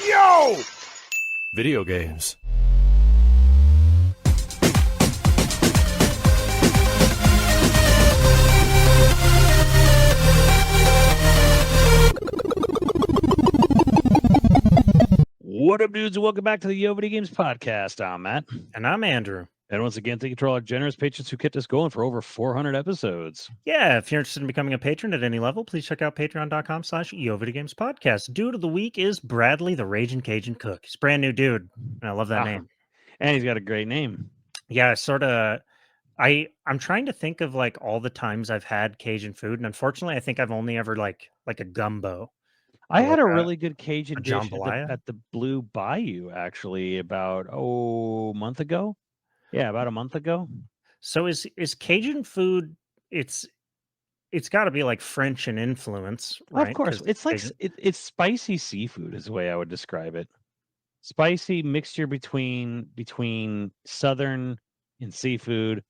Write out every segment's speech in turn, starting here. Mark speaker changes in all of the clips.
Speaker 1: Yo! Video games.
Speaker 2: What up, dudes, and welcome back to the YoVideogames podcast. I'm Matt.
Speaker 3: And I'm Andrew.
Speaker 2: And once again, thank you to all our generous patrons who kept us going for over 400 episodes.
Speaker 3: Yeah, if you're interested in becoming a patron at any level, please check out patreon.com/YoVideogames podcast. Dude of the week is Bradley the Raging Cajun Cook. He's a brand new dude, and I love that name.
Speaker 2: And he's got a great name.
Speaker 3: Yeah, I'm trying to think of like all the times I've had Cajun food, and unfortunately, I think I've only ever like a gumbo.
Speaker 2: I had a really good Cajun dish
Speaker 3: jambalaya
Speaker 2: at the Blue Bayou, actually, about a month ago. Yeah, about a month ago.
Speaker 3: So is Cajun food? It's got to be like French in influence, right?
Speaker 2: Of course, it's like it's spicy seafood is the way I would describe it. Spicy mixture between Southern and seafood.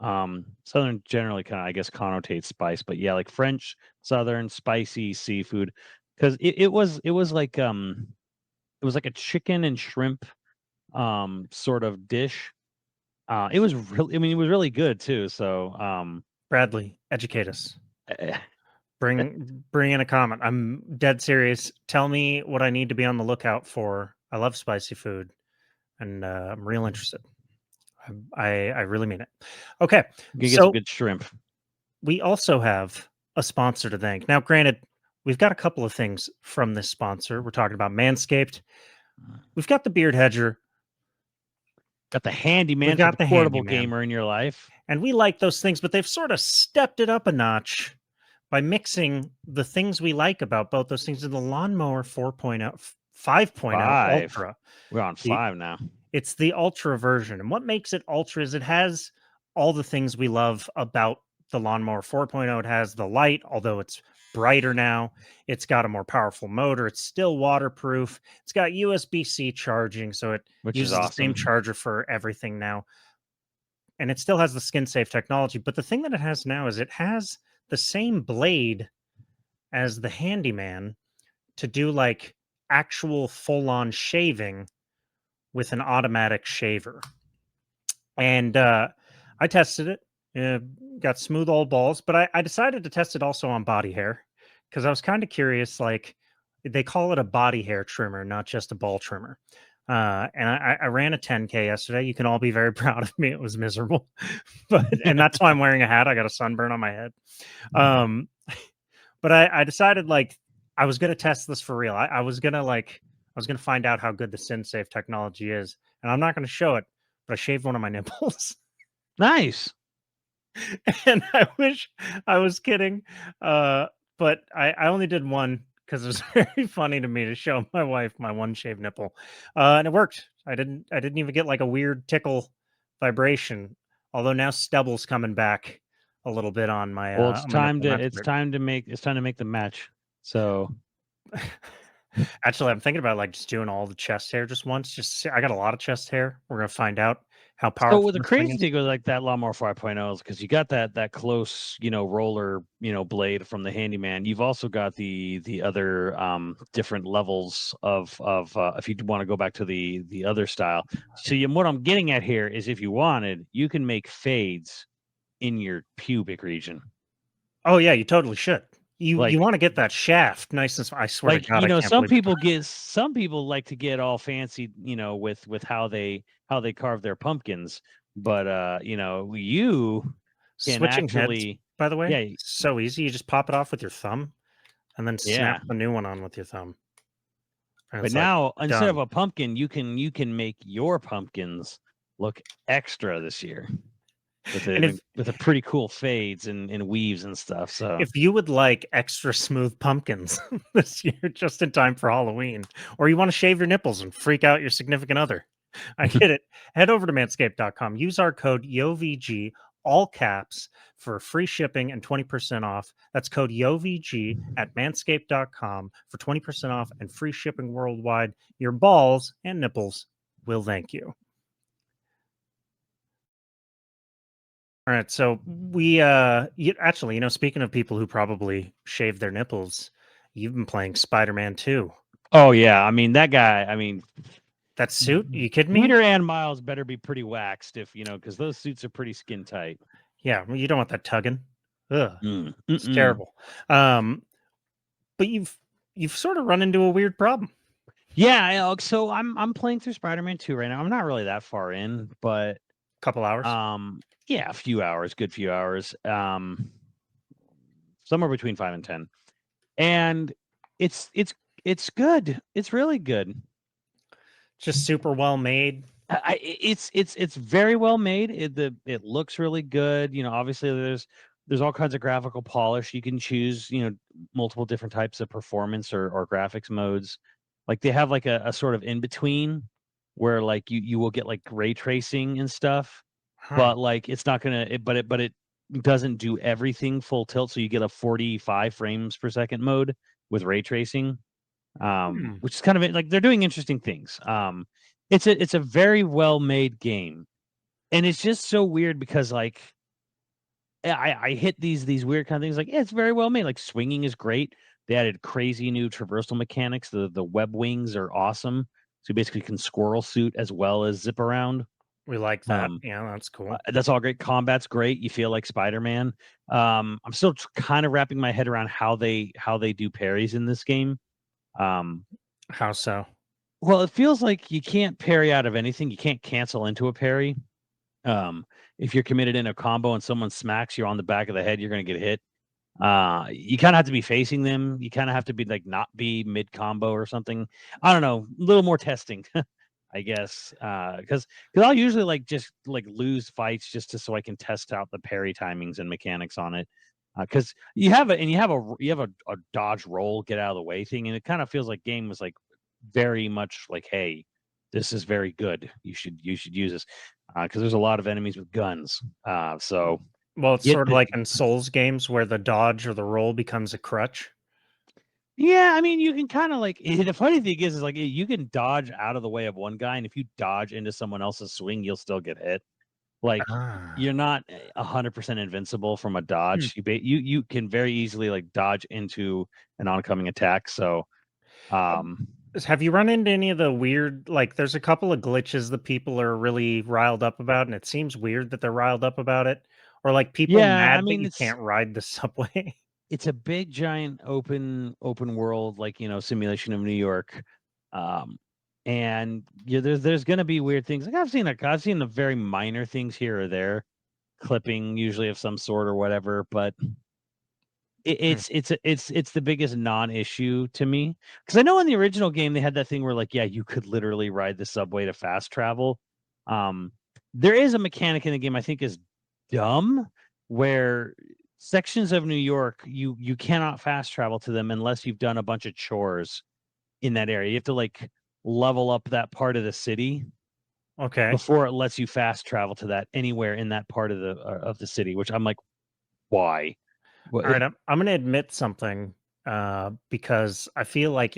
Speaker 2: Southern generally kind of, I guess, connotates spice, but yeah, like French, Southern, spicy seafood. Because it was like a chicken and shrimp sort of dish. It was really, I mean, it was really good too. So
Speaker 3: Bradley, educate us. Bring in a comment. I'm dead serious. Tell me what I need to be on the lookout for. I love spicy food, and I'm real interested. I really mean it. Okay,
Speaker 2: you get some good shrimp.
Speaker 3: We also have a sponsor to thank. Now, granted, we've got a couple of things from this sponsor. We're talking about Manscaped. We've got the Beard Hedger.
Speaker 2: Got the handyman, got the portable gamer in your life.
Speaker 3: And we like those things, but they've sort of stepped it up a notch by mixing the things we like about both those things in the Lawnmower 4.0, 5.0 Ultra.
Speaker 2: We're on 5 now.
Speaker 3: It's the Ultra version. And what makes it Ultra is it has all the things we love about the Lawnmower 4.0. It has the light, although it's brighter now. It's got a more powerful motor. It's still waterproof. It's got USB-C charging, so it uses the same charger for everything now. And it still has the skin-safe technology. But the thing that it has now is it has the same blade as the Handyman to do like actual full-on shaving with an automatic shaver. And I tested it. Got smooth old balls, but I decided to test it also on body hair because I was kind of curious. Like, they call it a body hair trimmer, not just a ball trimmer. And I ran a 10K yesterday. You can all be very proud of me. It was miserable, and that's why I'm wearing a hat. I got a sunburn on my head. But I decided like I was gonna test this for real. I was gonna find out how good the SynSafe technology is, and I'm not gonna show it, but I shaved one of my nipples.
Speaker 2: Nice.
Speaker 3: And I wish I was kidding, but I only did one because it was very funny to me to show my wife my one shaved nipple, and it worked. I didn't even get like a weird tickle vibration. Although now stubble's coming back a little bit on my.
Speaker 2: Well, it's time to make the match. So.
Speaker 3: Actually, I'm thinking about like just doing all the chest hair just once. I got a lot of chest hair. We're gonna find out how powerful.
Speaker 2: So with the crazy thing with like that Lawnmower 5.0 is because you got that close, roller, blade from the Handyman. You've also got the other different levels of if you want to go back to the other style. So what I'm getting at here is if you wanted, you can make fades in your pubic region.
Speaker 3: Oh yeah, you totally should. You want to get that shaft nice and I swear to God,
Speaker 2: some people like to get all fancy, with how they carve their pumpkins, but you can
Speaker 3: switching
Speaker 2: actually
Speaker 3: heads, by the way, so easy. You just pop it off with your thumb and then snap the new one on with your thumb.
Speaker 2: But now instead of a pumpkin, you can make your pumpkins look extra this year. With a pretty cool fades and weaves and stuff. So
Speaker 3: if you would like extra smooth pumpkins this year, just in time for Halloween, or you want to shave your nipples and freak out your significant other, I get it. Head over to manscaped.com. Use our code YoVG, all caps, for free shipping and 20% off. That's code YoVG at manscaped.com for 20% off and free shipping worldwide. Your balls and nipples will thank you. All right, so we actually, speaking of people who probably shave their nipples, you've been playing Spider-Man 2.
Speaker 2: Oh yeah, I mean that guy. I mean,
Speaker 3: That suit? You kidding me?
Speaker 2: Peter and Miles better be pretty waxed if because those suits are pretty skin tight.
Speaker 3: Yeah, well, you don't want that tugging. Ugh, it's
Speaker 2: Mm-mm.
Speaker 3: terrible. But you've sort of run into a weird problem.
Speaker 2: Yeah, so I'm playing through Spider-Man 2 right now. I'm not really that far in, but
Speaker 3: Couple hours.
Speaker 2: yeah, a few hours, good few hours. Somewhere between 5 and 10. And it's good. It's really good.
Speaker 3: Just super well made.
Speaker 2: It's very well made. It looks really good. Obviously there's all kinds of graphical polish. You can choose, multiple different types of performance or graphics modes. Like they have like a sort of in between where like you will get like ray tracing and stuff,
Speaker 3: Huh.
Speaker 2: but like it's not gonna. But it doesn't do everything full tilt. So you get a 45 frames per second mode with ray tracing, which is kind of like they're doing interesting things. It's a very well made game, and it's just so weird because like I hit these weird kind of things like it's very well made. Like swinging is great. They added crazy new traversal mechanics. The web wings are awesome. So you basically can squirrel suit as well as zip around.
Speaker 3: We like that. Yeah, that's cool.
Speaker 2: That's all great. Combat's great. You feel like Spider-Man. I'm still kind of wrapping my head around how they do parries in this game.
Speaker 3: How so?
Speaker 2: Well, it feels like you can't parry out of anything. You can't cancel into a parry. If you're committed in a combo and someone smacks you on the back of the head, you're going to get hit. You kind of have to be facing them. You kind of have to be like not be mid combo or something. I don't know. A little more testing, I guess. Because I'll usually like just like lose fights just so I can test out the parry timings and mechanics on it. Because you have a dodge roll, get out of the way thing, and it kind of feels like game was like very much like, hey, this is very good. You should use this because there's a lot of enemies with guns. So
Speaker 3: Well, it's sort of like in Souls games where the dodge or the roll becomes a crutch.
Speaker 2: yeah, I mean, you can kind of like the funny thing is like you can dodge out of the way of one guy, and if you dodge into someone else's swing, you'll still get hit. Like you're not 100% invincible from a dodge. You can very easily like dodge into an oncoming attack. So,
Speaker 3: have you run into any of the weird, like there's a couple of glitches that people are really riled up about, and it seems weird that they're riled up about it, or like people
Speaker 2: yeah, I
Speaker 3: mad that
Speaker 2: mean,
Speaker 3: you can't ride the subway.
Speaker 2: it's a big giant open world like simulation of New York. And yeah, there's going to be weird things. Like I've seen the very minor things here or there, clipping usually of some sort or whatever, but it's the biggest non-issue to me because I know in the original game they had that thing where like you could literally ride the subway to fast travel. There is a mechanic in the game I think is dumb where sections of New York you cannot fast travel to them unless you've done a bunch of chores in that area. You have to like level up that part of the city
Speaker 3: Okay.
Speaker 2: before it lets you fast travel to that anywhere in that part of the city, which I'm like, why?
Speaker 3: All right, I'm going to admit something because I feel like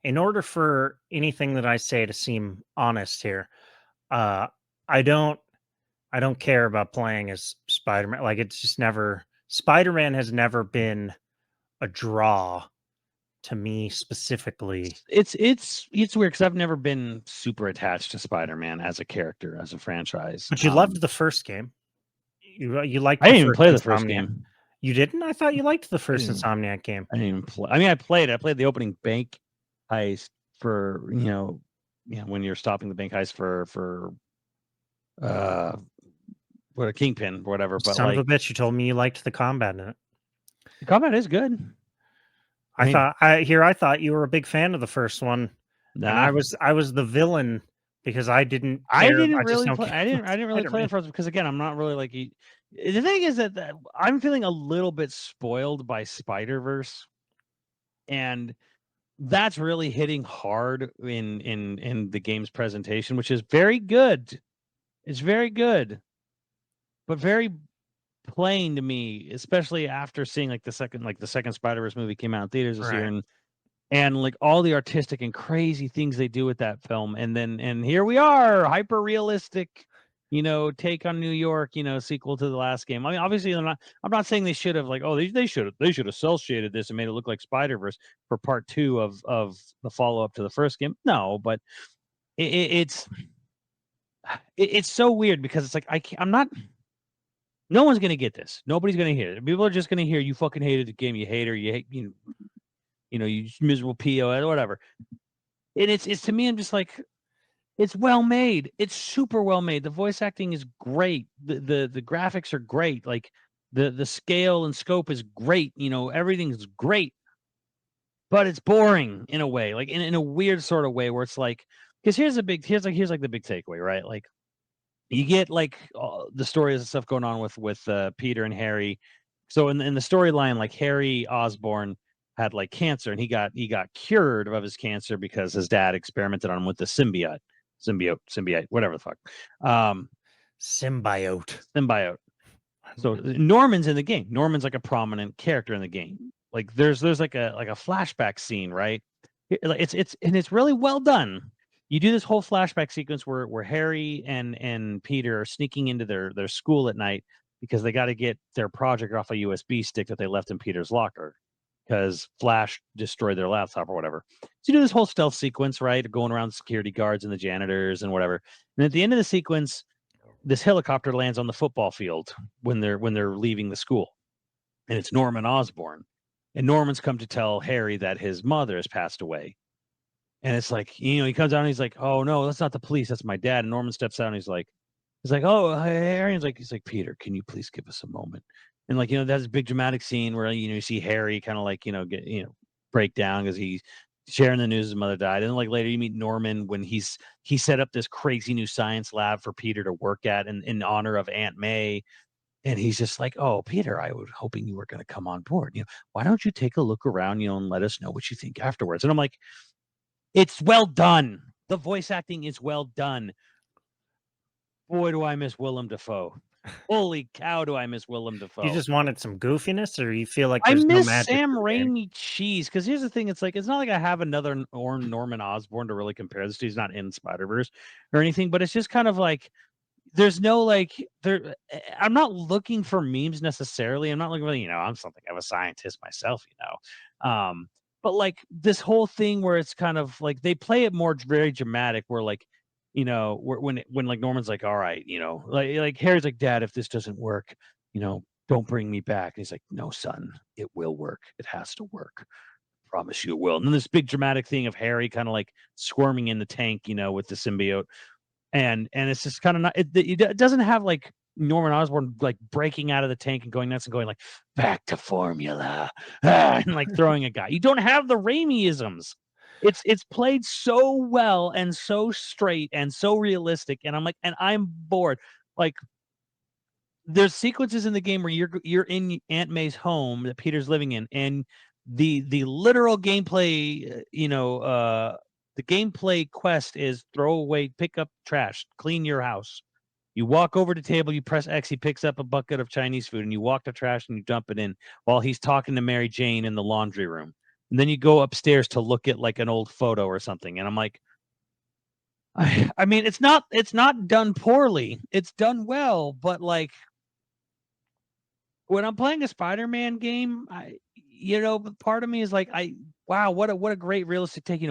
Speaker 3: in order for anything that I say to seem honest here, uh, I don't care about playing as Spider-Man. Like it's just never Spider-Man has never been a draw to me specifically.
Speaker 2: It's weird because I've never been super attached to Spider-Man as a character, as a franchise.
Speaker 3: But you loved the first game. You liked.
Speaker 2: I didn't even play the first game.
Speaker 3: You didn't? I thought you liked the first Insomniac game.
Speaker 2: I didn't even play. I mean, I played the opening bank heist for when you're stopping the bank heist for what a kingpin or whatever. But
Speaker 3: Son of a bitch, you told me you liked the combat in it.
Speaker 2: The combat is good.
Speaker 3: I thought you were a big fan of the first one.
Speaker 2: Nah.
Speaker 3: And I was the villain because I didn't
Speaker 2: care. I didn't really play the first because again, I'm not really like the thing is that I'm feeling a little bit spoiled by Spider-Verse, and that's really hitting hard in the game's presentation, which is very good. It's very good, but very plain to me, especially after seeing the second Spider-Verse movie came out in theaters this year, and like all the artistic and crazy things they do with that film, and here we are, hyper realistic, Take on New York, sequel to the last game. I mean, obviously, I'm not saying they should have they should have cel shaded this and made it look like Spider-Verse for part 2 of the follow up to the first game. No, but it's so weird because it's like I'm not. No one's gonna get this. Nobody's gonna hear it. People are just gonna hear you fucking hated the game. You hater. You hate you miserable PO, whatever. And it's to me, I'm just like, it's well made. It's super well made. The voice acting is great. The graphics are great. Like the scale and scope is great. Everything's great. But it's boring in a way, like in a weird sort of way where it's like, because here's the big takeaway, right? Like you get like the stories and stuff going on with Peter and Harry. So in the storyline, like Harry Osborn had like cancer and he got cured of his cancer because his dad experimented on him with the symbiote, whatever the fuck. Symbiote. So Norman's in the game. Norman's like a prominent character in the game. Like there's like a flashback scene, right? It's really well done. You do this whole flashback sequence where Harry and Peter are sneaking into their school at night because they got to get their project off a USB stick that they left in Peter's locker because Flash destroyed their laptop or whatever. So you do this whole stealth sequence, right? Going around security guards and the janitors and whatever. And at the end of the sequence, this helicopter lands on the football field when they're leaving the school. And it's Norman Osborn. And Norman's come to tell Harry that his mother has passed away. And it's like, he comes out and he's like, oh no, that's not the police, that's my dad. And Norman steps out and he's like, oh, Harry. He's like, Peter, can you please give us a moment? And like, that's a big dramatic scene where, you see Harry kind of like, get, break down because he's sharing the news his mother died. And then like later you meet Norman when he set up this crazy new science lab for Peter to work at in honor of Aunt May. And he's just like, oh, Peter, I was hoping you were going to come on board. Why don't you take a look around, and let us know what you think afterwards? And I'm like, it's well done. The voice acting is well done. Boy, do I miss Willem Dafoe. Holy cow, do I miss Willem Dafoe.
Speaker 3: You just wanted some goofiness, or you feel like
Speaker 2: I
Speaker 3: there's
Speaker 2: miss
Speaker 3: no magic
Speaker 2: Sam Raimi cheese, because here's the thing. It's like, it's not like I have another Norman Osborn to really compare this to. He's not in Spider-Verse or anything, but it's just kind of like, there's no I'm not looking for memes necessarily. I'm not looking for, I'm something of a scientist myself, but like this whole thing where it's kind of like they play it more very dramatic where like, when like Norman's like, all right, like Harry's like, Dad, if this doesn't work, don't bring me back. And he's like, no, son, it will work. It has to work. Promise you it will. And then this big dramatic thing of Harry kind of like squirming in the tank, with the symbiote. And it's just kind of not, it doesn't have like Norman Osborn like breaking out of the tank and going nuts and going like back to formula and like throwing a guy. You don't have the Raimi-isms. It's played so well and so straight and so realistic. And I'm like, and I'm bored. Like there's sequences in the game where you're in Aunt May's home that Peter's living in, and the literal gameplay, the gameplay quest is throw away, pick up trash, clean your house. You walk over to the table, you press X, he picks up a bucket of Chinese food, and you walk to trash and you dump it in while he's talking to Mary Jane in the laundry room. And then you go upstairs to look at like an old photo or something. And I'm like, I mean, it's not done poorly. It's done well, but like when I'm playing a Spider-Man game, part of me is like, wow, what a great realistic take.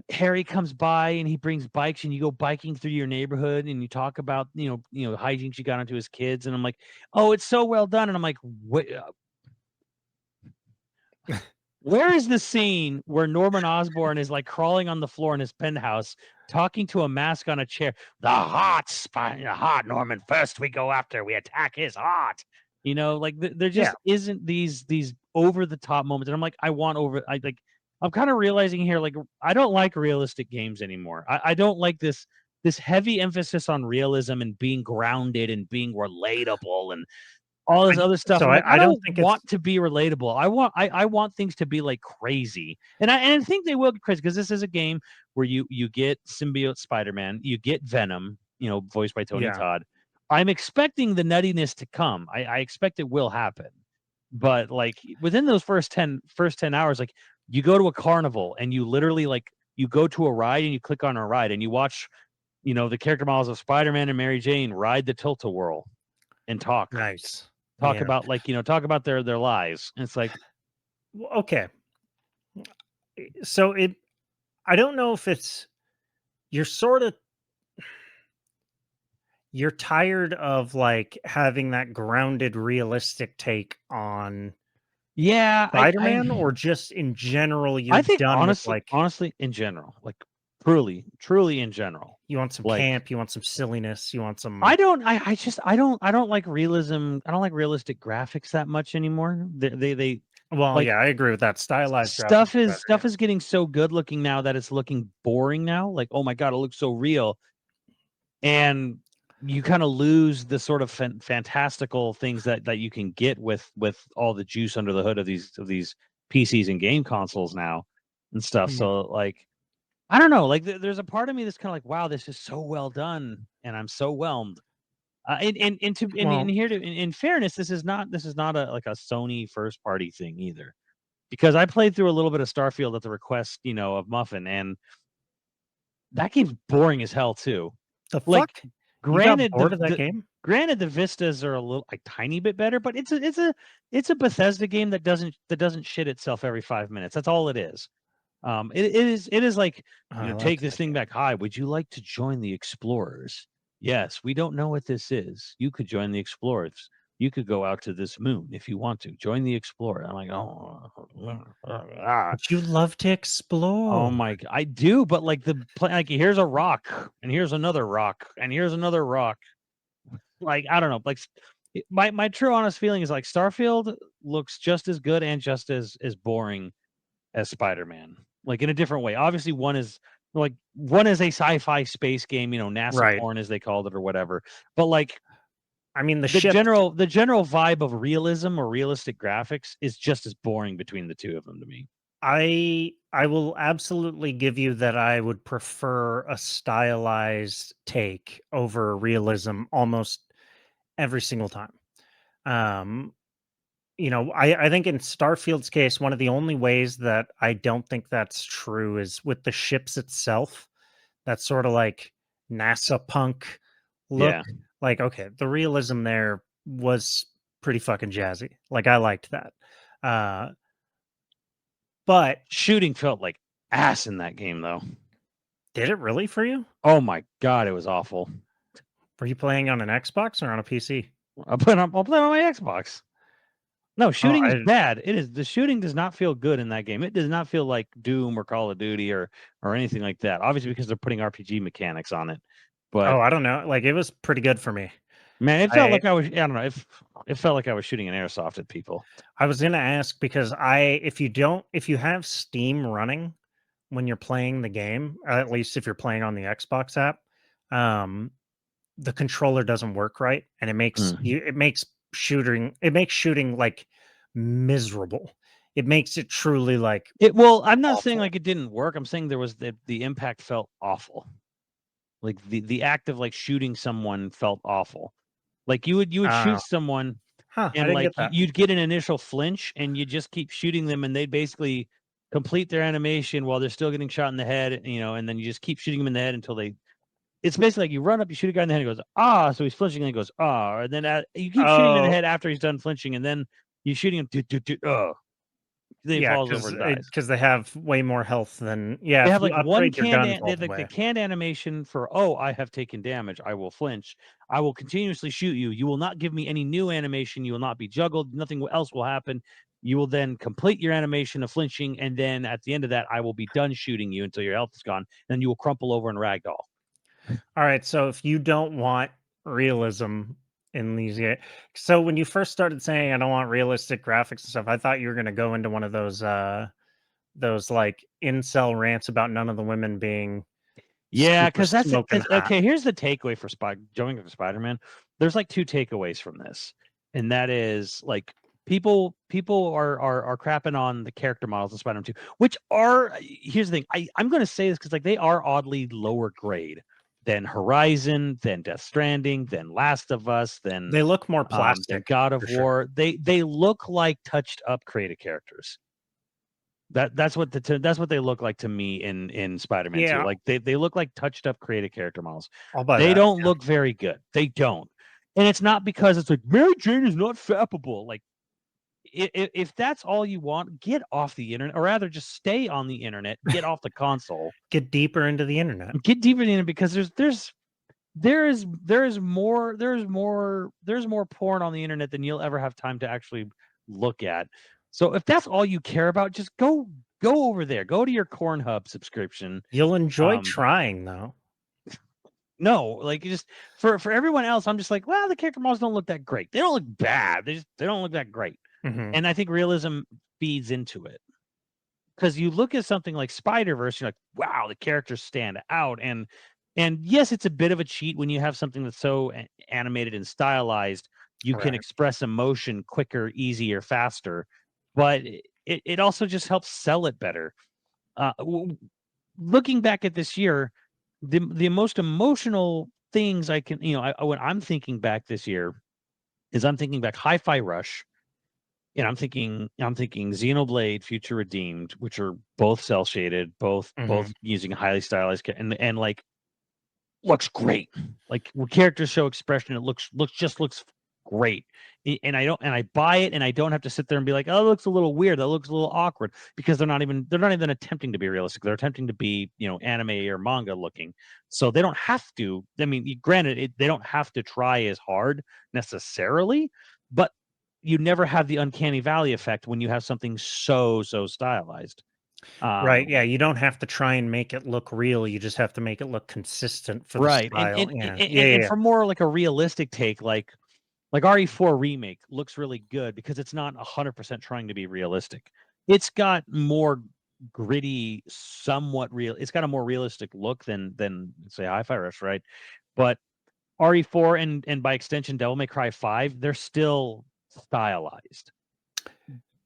Speaker 2: Harry comes by and he brings bikes and you go biking through your neighborhood and you talk about, hijinks you got onto his kids. And I'm like, oh, it's so well done. And I'm like, what? Where is the scene where Norman Osborn is like crawling on the floor in his penthouse, talking to a mask on a chair? The heart, Norman. First we go after, we attack his heart. Like there just isn't these over the top moments. And I'm like, I'm kind of realizing here, like, I don't like realistic games anymore. I don't like this heavy emphasis on realism and being grounded and being relatable and all this other stuff.
Speaker 3: So
Speaker 2: I don't want to be relatable. I want things to be like crazy. And I think they will be crazy because this is a game where you get symbiote Spider-Man, you get Venom, voiced by Tony Todd. I'm expecting the nuttiness to come. I expect it will happen. But like within those first 10 hours, like you go to a carnival and you literally like you go to a ride and you click on a ride and you watch the character models of Spider-Man and Mary Jane ride the tilt-a-whirl and talk
Speaker 3: Nice.
Speaker 2: about talk about their lives. And it's like,
Speaker 3: Okay. So I don't know if it's you're sort of you're tired of like having that grounded, realistic take on
Speaker 2: yeah,
Speaker 3: Spider-Man, or just in general,
Speaker 2: I
Speaker 3: you're
Speaker 2: think
Speaker 3: done with like
Speaker 2: honestly, in general, like truly in general,
Speaker 3: you want some
Speaker 2: like
Speaker 3: camp, you want some silliness, you want some
Speaker 2: I don't, I just, I don't like realism. I don't like realistic graphics that much anymore. They
Speaker 3: well,
Speaker 2: like
Speaker 3: yeah, I agree with that. Stylized graphics are better,
Speaker 2: stuff is getting so good looking now that it's looking boring now. Like, oh my God, it looks so real. And you kind of lose the sort of fantastical things that you can get with all the juice under the hood of these PCs and game consoles now and stuff.
Speaker 3: yeah.
Speaker 2: So like, I don't know. Like, there's a part of me that's kind of like, wow, this is so well done, and I'm so whelmed. And here to in fairness, this is not a like a Sony first party thing either, because I played through a little bit of Starfield at the request, of Muffin, and that game's boring as hell too.
Speaker 3: The
Speaker 2: Like,
Speaker 3: fuck? You got
Speaker 2: granted,
Speaker 3: bored of that game?
Speaker 2: granted the vistas are a tiny bit better, but it's a Bethesda game that doesn't shit itself every 5 minutes. That's all it is. It is like,
Speaker 3: Oh, I
Speaker 2: take
Speaker 3: liked
Speaker 2: this
Speaker 3: that
Speaker 2: thing
Speaker 3: game.
Speaker 2: back. Hi, would you like to join the Explorers? Yes, we don't know what this is. You could join the Explorers. You could go out to this moon if you want to. Join the Explorer. I'm like,
Speaker 3: You love to explore.
Speaker 2: oh my, I do, but like like here's a rock, and here's another rock, and here's another rock. Like, I don't know, like my true honest feeling is like Starfield looks just as good and just as boring as Spider-Man, like in a different way. Obviously, one is a sci-fi space game, NASA
Speaker 3: Right.
Speaker 2: porn as they called it or whatever. But like
Speaker 3: I mean, the
Speaker 2: the
Speaker 3: ships.
Speaker 2: general vibe of realism or realistic graphics is just as boring between the two of them to me.
Speaker 3: I will absolutely give you that I would prefer a stylized take over realism almost every single time. Um, I think in Starfield's case, one of the only ways that I don't think that's true is with the ships itself. That sort of like NASA punk look.
Speaker 2: Yeah,
Speaker 3: Like, okay, the realism there was pretty fucking jazzy. Like, I liked that. Uh, but
Speaker 2: shooting felt like ass in that game though.
Speaker 3: did it really for you?
Speaker 2: Oh my God, it was awful.
Speaker 3: Were you playing on an Xbox or on a PC?
Speaker 2: I'll play on my Xbox. No,
Speaker 3: Oh,
Speaker 2: shooting is bad. It is. The shooting does not feel good in that game. It does not feel like Doom or Call of Duty or anything like that. Obviously, because they're putting RPG mechanics on it. But
Speaker 3: I don't know. Like, it was pretty good for me.
Speaker 2: man, it felt like I was. I don't know. It felt like I was shooting an airsoft at people.
Speaker 3: I was gonna ask because if you have Steam running when you're playing the game, at least if you're playing on the Xbox app, um, the controller doesn't work right, and it makes shooting like miserable. It makes it truly like
Speaker 2: I'm not saying
Speaker 3: awful.
Speaker 2: like it didn't work. I'm saying there was the impact felt awful. Like the act of like shooting someone felt awful. Like you would shoot someone,
Speaker 3: I
Speaker 2: and
Speaker 3: didn't
Speaker 2: like
Speaker 3: get that.
Speaker 2: you'd get an initial flinch, and you just keep shooting them, and they'd basically complete their animation while they're still getting shot in the head, and then you just keep shooting them in the head until they. It's basically like you run up, you shoot a guy in the head, and he goes, ah, so he's flinching, and he goes, ah, and then you keep shooting him in the head after he's done flinching, and then you shooting him, then he
Speaker 3: Yeah,
Speaker 2: falls over and dies.
Speaker 3: because they have way more health than
Speaker 2: They
Speaker 3: if
Speaker 2: have
Speaker 3: you
Speaker 2: like one
Speaker 3: upgrade your
Speaker 2: canned,
Speaker 3: guns
Speaker 2: they
Speaker 3: all
Speaker 2: have
Speaker 3: the
Speaker 2: like the
Speaker 3: way.
Speaker 2: canned animation for, oh, I have taken damage, I will flinch, I will continuously shoot you. You will not give me any new animation. You will not be juggled. Nothing else will happen. You will then complete your animation of flinching, and then at the end of that, I will be done shooting you until your health is gone. Then you will crumple over and ragdoll.
Speaker 3: All right, so if you don't want realism in so when you first started saying I don't want realistic graphics and stuff, I thought you were going to go into one of those like incel rants about none of the women being
Speaker 2: Yeah,
Speaker 3: super
Speaker 2: because that's it.
Speaker 3: smoking hot.
Speaker 2: Okay, here's the takeaway for jumping into Spider-Man. There's like two takeaways from this, and that is like people are crapping on the character models in Spider-Man 2, which are, here's the thing. I'm going to say this because like they are oddly lower grade than Horizon, than Death Stranding, than Last of Us, than
Speaker 3: They look more
Speaker 2: than
Speaker 3: plastic
Speaker 2: God of
Speaker 3: for sure.
Speaker 2: War. They look like touched up creative characters. That's what they look like to me in Spider-Man 2.
Speaker 3: Yeah,
Speaker 2: Like they look like touched up creative character models.
Speaker 3: I'll buy
Speaker 2: They
Speaker 3: that.
Speaker 2: don't look very good. They don't. And it's not because it's like Mary Jane is not fappable. Like if that's all you want, get off the internet, or rather just stay on the internet, get off the console,
Speaker 3: Get deeper into the internet.
Speaker 2: get deeper in it, because there is more porn on the internet than you'll ever have time to actually look at. So if that's all you care about, just go over there. Go to your Cornhub subscription.
Speaker 3: You'll enjoy trying, though.
Speaker 2: No, like just for everyone else, I'm just like, well, the character models don't look that great. They don't look bad. They don't look that great.
Speaker 3: Mhm.
Speaker 2: And I think realism feeds into it. Because you look at something like Spider-Verse, you're like, wow, the characters stand out. And yes, it's a bit of a cheat when you have something that's so animated and stylized. You can
Speaker 3: Right.
Speaker 2: express emotion quicker, easier, faster. But it also just helps sell it better. Looking back at this year, the most emotional things I can, when I'm thinking back this year, is I'm thinking back Hi-Fi Rush, and I'm thinking Xenoblade, Future Redeemed, which are both cell shaded, both
Speaker 3: Mhm.
Speaker 2: using highly stylized, and like looks great. Like where characters show expression, it looks great. And I buy it, and I don't have to sit there and be like, oh, it looks a little weird, that looks a little awkward, because they're not even attempting to be realistic. They're attempting to be, anime or manga looking. So they don't have to. I mean, granted, they don't have to try as hard necessarily, but you never have the uncanny valley effect when you have something so stylized.
Speaker 3: Right, yeah, you don't have to try and make it look real, you just have to make it look consistent for the
Speaker 2: Right.
Speaker 3: style, yeah. Yeah, yeah,
Speaker 2: And
Speaker 3: yeah.
Speaker 2: for more like a realistic take, like RE4 remake looks really good because it's not 100% trying to be realistic. It's got more gritty, somewhat real. It's got a more realistic look than say Hi-Fi Rush, right? But RE4 and by extension Devil May Cry 5, they're still stylized.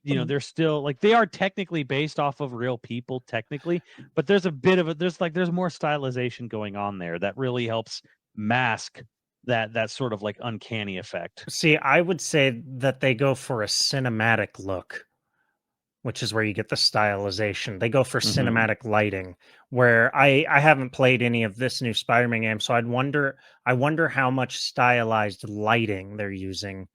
Speaker 2: They're still like, they are technically based off of real people technically, but there's a bit of there's more stylization going on there that really helps mask that sort of like uncanny effect.
Speaker 3: See, I would say that they go for a cinematic look, which is where you get the stylization. They go for
Speaker 2: Mhm.
Speaker 3: cinematic lighting, where I haven't played any of this new Spider-Man game, so I wonder how much stylized lighting they're using,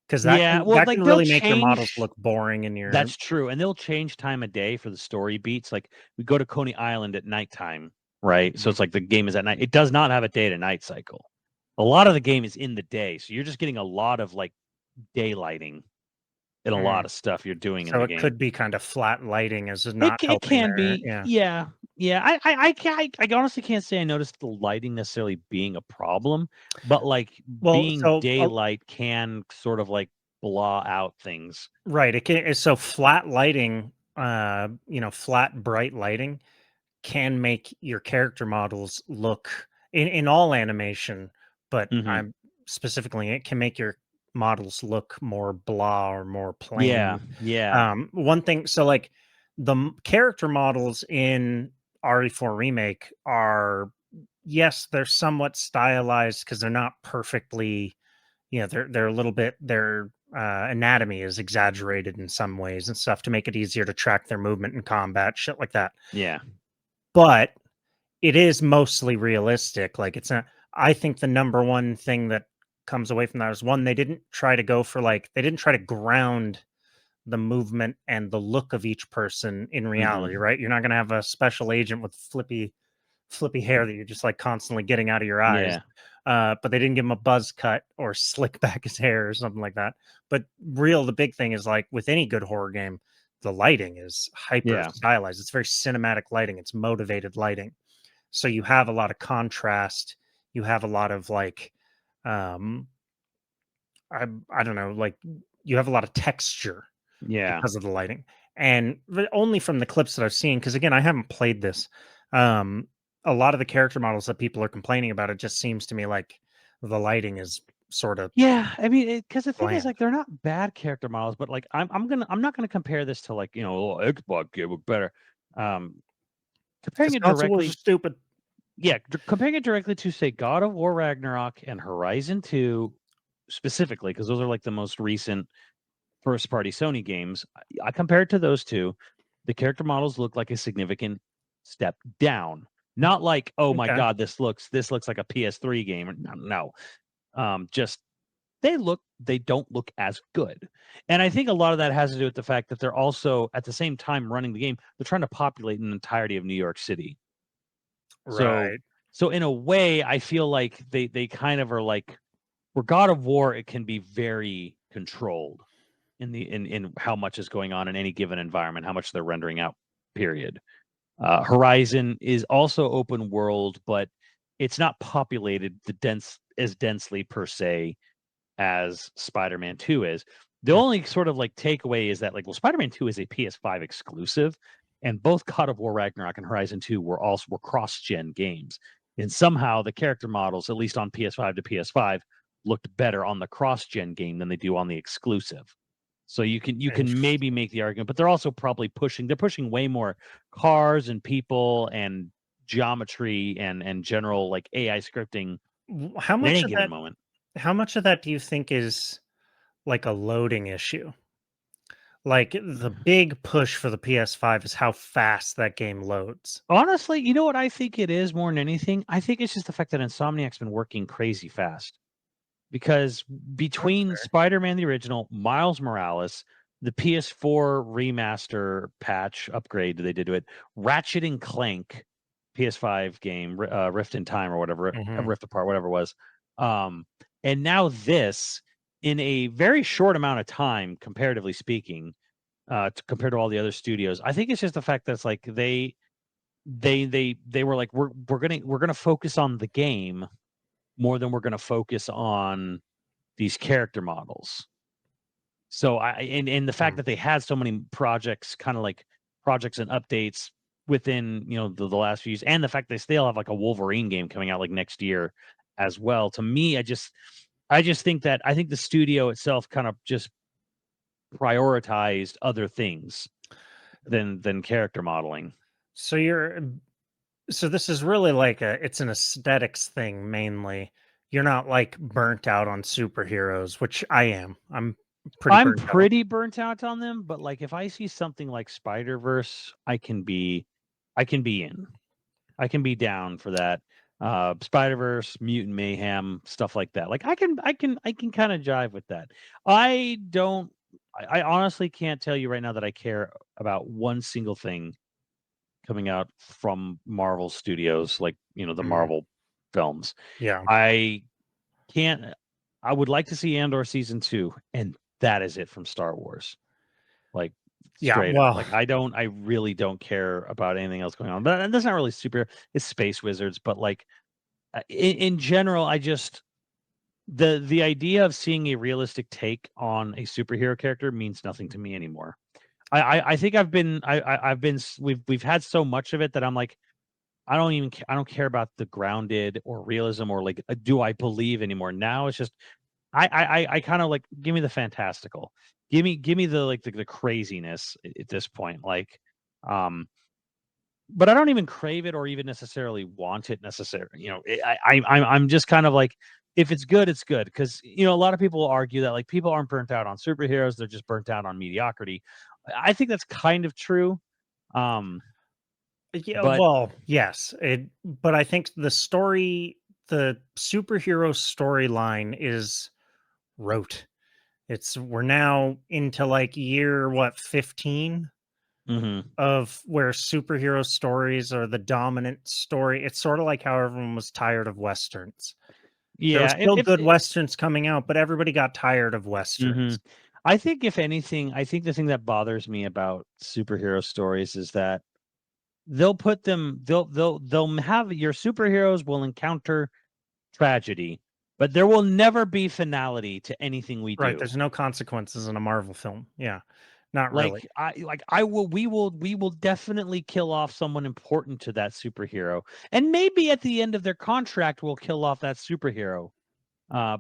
Speaker 3: because
Speaker 2: Yeah, well,
Speaker 3: that
Speaker 2: like
Speaker 3: can
Speaker 2: they'll
Speaker 3: really make your models
Speaker 2: change.
Speaker 3: look boring in your
Speaker 2: That's true, and they'll change time of day for the story beats. Like we go to Coney Island at nighttime, right? So
Speaker 3: Mhm.
Speaker 2: it's like the game is at night. It does not have a day to night cycle. A lot of the game is in the day, so you're just getting a lot of like daylighting in a
Speaker 3: Mm.
Speaker 2: lot of stuff you're doing in
Speaker 3: So
Speaker 2: the
Speaker 3: it
Speaker 2: game.
Speaker 3: could be kind of flat lighting as
Speaker 2: It
Speaker 3: not
Speaker 2: it
Speaker 3: helping
Speaker 2: can
Speaker 3: there,
Speaker 2: be,
Speaker 3: yeah.
Speaker 2: yeah, yeah. I honestly can't say I noticed the lighting necessarily being a problem, but like
Speaker 3: Well,
Speaker 2: being
Speaker 3: so
Speaker 2: daylight can sort of like blah out things.
Speaker 3: right, it can so flat lighting, flat bright lighting can make your character models look in all animation, but
Speaker 2: Hmm.
Speaker 3: I'm specifically it can make your models look more blah or more
Speaker 2: Yeah,
Speaker 3: plain.
Speaker 2: yeah.
Speaker 3: One thing, so like character models in RE4 remake are, yes, they're somewhat stylized because they're not perfectly, they're a little bit, their anatomy is exaggerated in some ways and stuff to make it easier to track their movement in combat, shit like that.
Speaker 2: Yeah.
Speaker 3: But it is mostly realistic. Like it's not. I think the number one thing that comes away from that is, one, they didn't try to go for like they didn't try to ground the movement and the look of each person in reality,
Speaker 2: Mhm.
Speaker 3: right? You're not going to have a special agent with flippy hair that you're just like constantly getting out of your eyes.
Speaker 2: Yeah.
Speaker 3: But they didn't give him a buzz cut or slick back his hair or something like that. But the big thing is, like with any good horror game, the lighting is hyper
Speaker 2: Yeah.
Speaker 3: stylized. It's very cinematic lighting. It's motivated lighting. So you have a lot of contrast. You have a lot of like, um, I don't know, like you have a lot of texture
Speaker 2: Yeah.
Speaker 3: because of the lighting. And only from the clips that I've seen, because again, I haven't played this. Um, a lot of the character models that people are complaining about, it just seems to me like the lighting is sort of
Speaker 2: Yeah, I mean, because the thing is,
Speaker 3: bland.
Speaker 2: like, they're not bad character models, but like, I'm not gonna compare this to like, oh, Xbox game look better. Comparing
Speaker 3: Because
Speaker 2: it
Speaker 3: console wars are
Speaker 2: directly,
Speaker 3: stupid.
Speaker 2: yeah, comparing it directly to say God of War Ragnarok and Horizon 2 specifically, because those are like the most recent first party Sony games. I compare it to those two. The character models look like a significant step down. Not like, oh my
Speaker 3: Okay.
Speaker 2: god, this looks like a PS3 game. No. Just they don't look as good. And I think a lot of that has to do with the fact that they're also at the same time running the game, they're trying to populate an entirety of New York City. So
Speaker 3: Right.
Speaker 2: so in a way, I feel like they kind of are like, where God of War, it can be very controlled in how much is going on in any given environment, how much they're rendering out, period. Horizon is also open world, but it's not populated as densely per se as Spider-Man 2 is. The
Speaker 3: Mm.
Speaker 2: only sort of like takeaway is that, like, well, Spider-Man 2 is a PS5 exclusive, and both God of War Ragnarok and Horizon 2 were cross-gen games. And somehow the character models, at least on PS5 to PS5, looked better on the cross-gen game than they do on the exclusive. So you can maybe make the argument, but they're also probably pushing way more cars and people and geometry and general like AI scripting
Speaker 3: How
Speaker 2: at
Speaker 3: much
Speaker 2: any
Speaker 3: of
Speaker 2: given
Speaker 3: that?
Speaker 2: moment.
Speaker 3: How much of that do you think is like a loading issue? Like the big push for the PS5 is how fast that game loads.
Speaker 2: Honestly, you know what I think it is more than anything? I think it's just the fact that Insomniac's been working crazy fast. Because
Speaker 3: That's
Speaker 2: between
Speaker 3: fair.
Speaker 2: Spider-Man the original, Miles Morales, the PS4 remaster patch upgrade they did to it, Ratchet and Clank PS5 game, Rift in Time or whatever,
Speaker 3: Mhm.
Speaker 2: Rift Apart, whatever it was. Um, and now this, in a very short amount of time, comparatively speaking, compared to all the other studios. I think it's just the fact that it's like they were like, we're gonna focus on the game more than we're gonna focus on these character models. So and the fact
Speaker 3: Mm.
Speaker 2: that they had so many projects, kind of like projects and updates within, the last few years, and the fact they still have like a Wolverine game coming out like next year as well. To me, I just think that I think the studio itself kind of just prioritized other things than character modeling.
Speaker 3: So so this is really like it's an aesthetics thing mainly. You're not like burnt out on superheroes, which I am. I'm pretty
Speaker 2: I'm
Speaker 3: burnt out.
Speaker 2: pretty burnt out on them, but like if I see something like Spider-Verse, I can be in. I can be down for that. Spider-Verse, Mutant Mayhem, stuff like that. Like I can kind of jive with that. I don't I honestly can't tell you right now that I care about one single thing coming out from Marvel Studios, like, the
Speaker 3: Mhm.
Speaker 2: Marvel films.
Speaker 3: Yeah.
Speaker 2: I can't I would like to see Andor season 2, and that is it from Star Wars. Like,
Speaker 3: Yeah.
Speaker 2: straight up.
Speaker 3: Well,
Speaker 2: Like, I really don't care about anything else going on. But and that's not really super, it's space wizards, but like, in general, I just the idea of seeing a realistic take on a superhero character means nothing to me anymore. I think I've been we've had so much of it that I'm like, I don't care about the grounded or realism or like, do I believe anymore? Now it's just I kind of like, give me the fantastical. Give me the like the craziness at this point. Like, um but I don't even crave it or even necessarily want it necessarily. I'm just kind of like, if it's good, it's good. Because, a lot of people argue that like people aren't burnt out on superheroes, they're just burnt out on mediocrity. I think that's kind of true. Um,
Speaker 3: yeah,
Speaker 2: but
Speaker 3: well, yes. But I think the superhero storyline is rote. We're now into like year what, 15
Speaker 2: mhm.
Speaker 3: of where superhero stories are the dominant story. It's sort of like how everyone was tired of westerns. There were
Speaker 2: Yeah,
Speaker 3: still good westerns coming out, but everybody got tired of
Speaker 2: mhm.
Speaker 3: westerns.
Speaker 2: I think if anything, I think the thing that bothers me about superhero stories is that they'll have your superheroes will encounter tragedy, but there will never be finality to anything we
Speaker 3: Right,
Speaker 2: do.
Speaker 3: there's no consequences in a Marvel film. Yeah. Not really.
Speaker 2: We will definitely kill off someone important to that superhero. And maybe at the end of their contract we'll kill off that superhero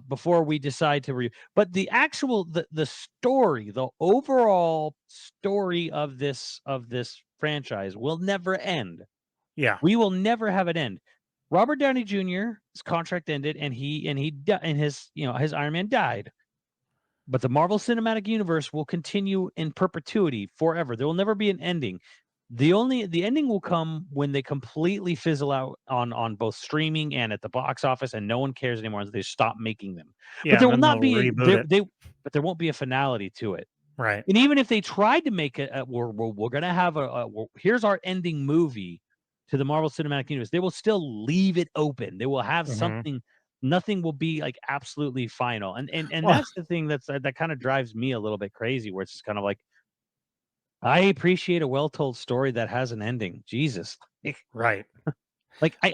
Speaker 2: before we decide to but the actual the story, the overall story of this franchise will never end.
Speaker 3: Yeah.
Speaker 2: We will never have it end. Robert Downey Jr.'s contract ended, and his Iron Man died. But the Marvel Cinematic Universe will continue in perpetuity forever. There will never be an ending. The ending will come when they completely fizzle out on both streaming and at the box office, and no one cares anymore. They stop making them. But
Speaker 3: Yeah,
Speaker 2: there
Speaker 3: and
Speaker 2: will
Speaker 3: then
Speaker 2: not
Speaker 3: they'll
Speaker 2: be
Speaker 3: reboot it.
Speaker 2: but there won't be a finality to it.
Speaker 3: Right.
Speaker 2: And even if they tried to make it, we're going to have here's our ending movie to the Marvel Cinematic Universe. They will still leave it open. They will have
Speaker 3: Mhm.
Speaker 2: something. Nothing will be like absolutely final. And
Speaker 3: Well-
Speaker 2: that's the thing that kind of drives me a little bit crazy. Where it's just kind of like, I appreciate a well-told story that has an ending. Jesus,
Speaker 3: Right.
Speaker 2: like I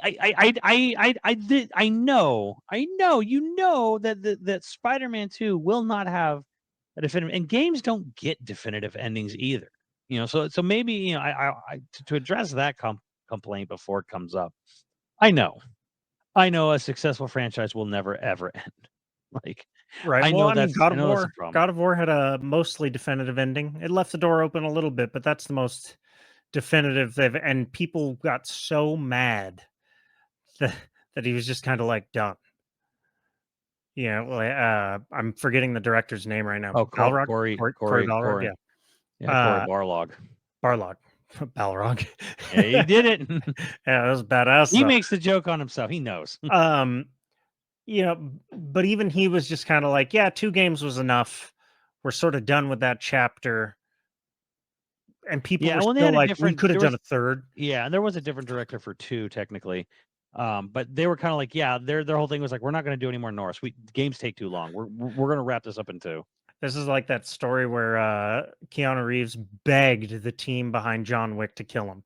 Speaker 2: know that Spider-Man 2 will not have a definitive, and games don't get definitive endings either. So maybe to address that complaint before it comes up. I know a successful franchise will never ever end. Like
Speaker 3: Right.
Speaker 2: I
Speaker 3: Well,
Speaker 2: know
Speaker 3: I mean,
Speaker 2: that's
Speaker 3: God
Speaker 2: I
Speaker 3: of
Speaker 2: know that's a
Speaker 3: War.
Speaker 2: problem.
Speaker 3: God of War had a mostly definitive ending. It left the door open a little bit, but that's the most definitive they've. And people got so mad that he was just kind of like done. I'm forgetting the director's name right now.
Speaker 2: Oh,
Speaker 3: Balrog,
Speaker 2: Corey,
Speaker 3: Corey Balrog. Yeah,
Speaker 2: Corey
Speaker 3: uh,
Speaker 2: Barlog.
Speaker 3: Barlog, Balrog.
Speaker 2: Yeah, he did it.
Speaker 3: Yeah, that was badass.
Speaker 2: He
Speaker 3: Though.
Speaker 2: makes the joke on himself. He knows.
Speaker 3: But even he was just kind of like, yeah, 2 games was enough. We're sort of done with that chapter. And people
Speaker 2: Yeah,
Speaker 3: were
Speaker 2: well, they
Speaker 3: still
Speaker 2: had a
Speaker 3: like, we
Speaker 2: different.
Speaker 3: could have
Speaker 2: There
Speaker 3: done
Speaker 2: was
Speaker 3: a third.
Speaker 2: Yeah, and there was a different director for 2 technically. But they were kind of like, yeah, their whole thing was like, we're not going to do any more Norse. Games take too long. We're going to wrap this up in 2.
Speaker 3: This is like that story where Keanu Reeves begged the team behind John Wick to kill him.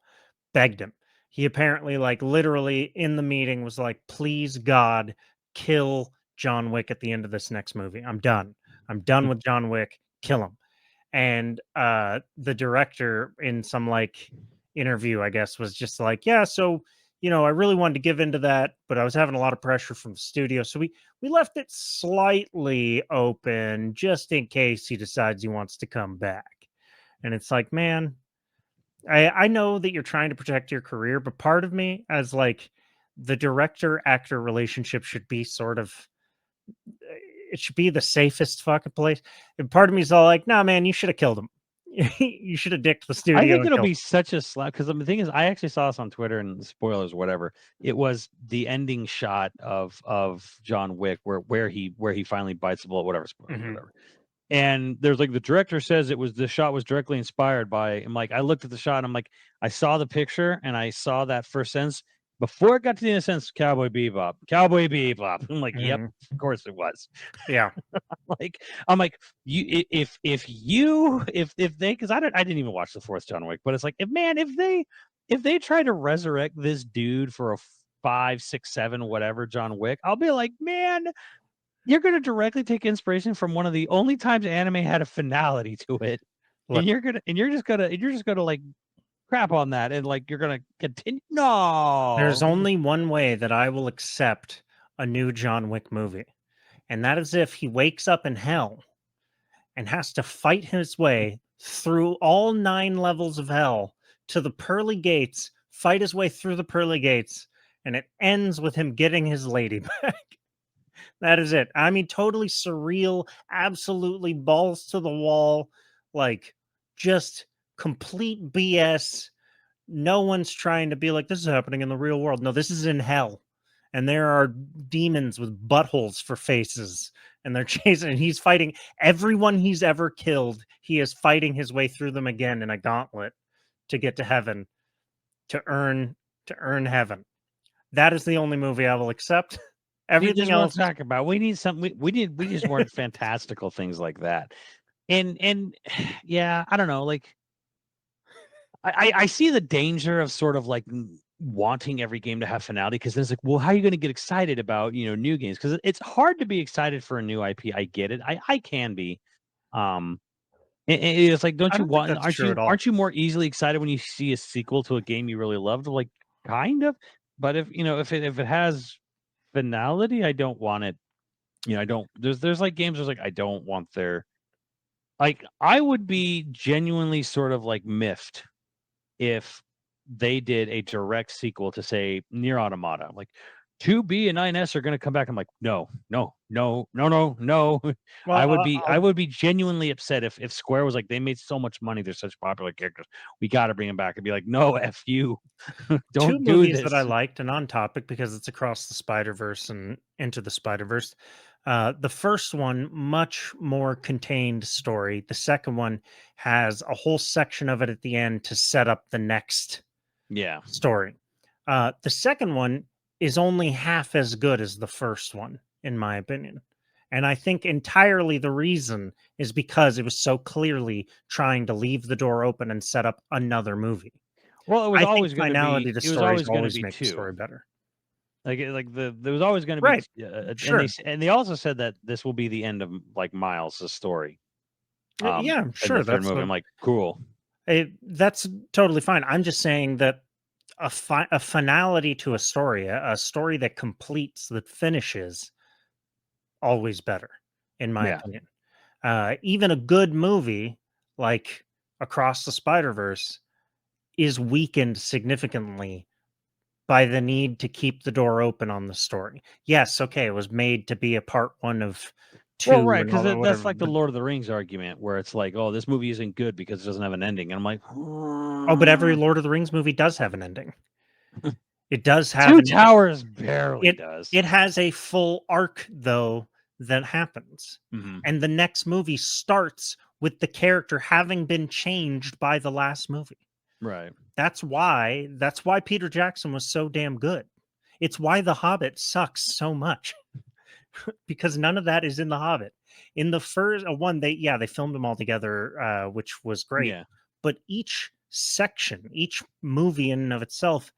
Speaker 3: Begged him. He apparently, like, literally in the meeting was like, please, God, kill John Wick at the end of this next movie. I'm done. I'm done with John Wick. Kill him. And the director in some like interview, I guess, was just like, yeah, so I really wanted to give into that, but I was having a lot of pressure from the studio, so we left it slightly open just in case he decides he wants to come back. And it's like, man, I know that you're trying to protect your career, but part of me, as like, the director actor relationship should be sort of, it should be the safest fucking place. And part of me is all like, nah, man, you should have killed him. You should have dicked the studio.
Speaker 2: I think
Speaker 3: and
Speaker 2: it'll
Speaker 3: killed
Speaker 2: be such a slap because the thing is, I actually saw this on Twitter, and spoilers, whatever. It was the ending shot of John Wick where he finally bites the bullet, whatever, spoilers,
Speaker 3: Mhm.
Speaker 2: whatever. And there's like, the director says the shot was directly inspired by. I'm like, I looked at the shot and I'm like, I saw the picture and I saw that first sentence before it got to the end of the sentence, Cowboy Bebop, Cowboy Bebop. I'm like, yep,
Speaker 3: Mhm.
Speaker 2: of course it was.
Speaker 3: Yeah.
Speaker 2: I'm like, you if they, because I didn't even watch the 4th John Wick, but it's like, if they try to resurrect this dude for a 5, 6, 7, whatever John Wick, I'll be like, man, you're going to directly take inspiration from one of the only times anime had a finality to it,
Speaker 3: Look,
Speaker 2: and you're just gonna like crap on that, and like you're gonna continue. No,
Speaker 3: there's only one way that I will accept a new John Wick movie, and that is if he wakes up in hell and has to fight his way through all 9 levels of hell to the pearly gates, fight his way through the pearly gates, and it ends with him getting his lady back. That is it. I mean, totally surreal, absolutely balls to the wall, like, just complete BS. No one's trying to be like, this is happening in the real world. No, this is in hell. And there are demons with buttholes for faces. And they're chasing, and he's fighting everyone he's ever killed. He is fighting his way through them again in a gauntlet to get to heaven, to earn heaven. That is the only movie I will accept.
Speaker 2: we
Speaker 3: Everything
Speaker 2: just want
Speaker 3: else,
Speaker 2: to talk about. We need something. We just want fantastical things like that, and yeah, I don't know, like. I see the danger of sort of like wanting every game to have finality, because then it's like, well, how are you going to get excited about new games? Because it's hard to be excited for a new IP. I get it. I can be. Um, it's like, don't
Speaker 3: I
Speaker 2: you
Speaker 3: don't think
Speaker 2: want?
Speaker 3: that's true at all.
Speaker 2: Aren't you more easily excited when you see a sequel to a game you really loved? Like, kind of. But if it has finality, I don't want it. I don't. There's like games. There's like, I don't want their. Like, I would be genuinely sort of like miffed if they did a direct sequel to, say, Near Automata. Like, 2B and 9S are going to come back. I'm like, no.
Speaker 3: Well,
Speaker 2: I would be genuinely upset if Square was like, they made so much money, they're such popular characters, we got to bring them back. I'd be like, no, F you,
Speaker 3: two
Speaker 2: don't do
Speaker 3: movies that I
Speaker 2: this.
Speaker 3: liked, and on topic because it's across the Spider-Verse and Into the Spider-Verse. The first one, much more contained story. The second one has a whole section of it at the end to set up the next
Speaker 2: Yeah,
Speaker 3: story. The second one is only half as good as the first one, in my opinion. And I think entirely the reason is because it was so clearly trying to leave the door open and set up another movie.
Speaker 2: well, it was
Speaker 3: I think
Speaker 2: always going to
Speaker 3: finality
Speaker 2: be,
Speaker 3: to
Speaker 2: it was
Speaker 3: stories
Speaker 2: always going to
Speaker 3: always
Speaker 2: be
Speaker 3: make the
Speaker 2: two.
Speaker 3: story better.
Speaker 2: There was always going to be,
Speaker 3: Right. Sure.
Speaker 2: and they also said that this will be the end of like Miles' story.
Speaker 3: Yeah,
Speaker 2: In
Speaker 3: sure.
Speaker 2: the third
Speaker 3: That's
Speaker 2: movie, I'm like, cool.
Speaker 3: that's totally fine. I'm just saying that a finality to a story, a story that completes, that finishes, always better, in my
Speaker 2: Yeah.
Speaker 3: opinion. Even a good movie like Across the Spider-Verse is weakened significantly by the need to keep the door open on the story. Yes, okay, it was made to be a part one of two
Speaker 2: Well, right,
Speaker 3: and all
Speaker 2: because
Speaker 3: that,
Speaker 2: that's
Speaker 3: whatever.
Speaker 2: like the
Speaker 3: But,
Speaker 2: Lord of the Rings argument, where it's like, oh, this movie isn't good because it doesn't have an ending, and I'm like,
Speaker 3: oh, but every Lord of the Rings movie does have an ending. It does have
Speaker 2: Two Towers barely does.
Speaker 3: it has a full arc though that happens.
Speaker 2: Mhm.
Speaker 3: And the next movie starts with the character having been changed by the last movie.
Speaker 2: Right.
Speaker 3: That's why Peter Jackson was so damn good. It's why The Hobbit sucks so much. Because none of that is in The Hobbit. In the first one, they filmed them all together, which was great.
Speaker 2: Yeah.
Speaker 3: But each section, each movie in and of itself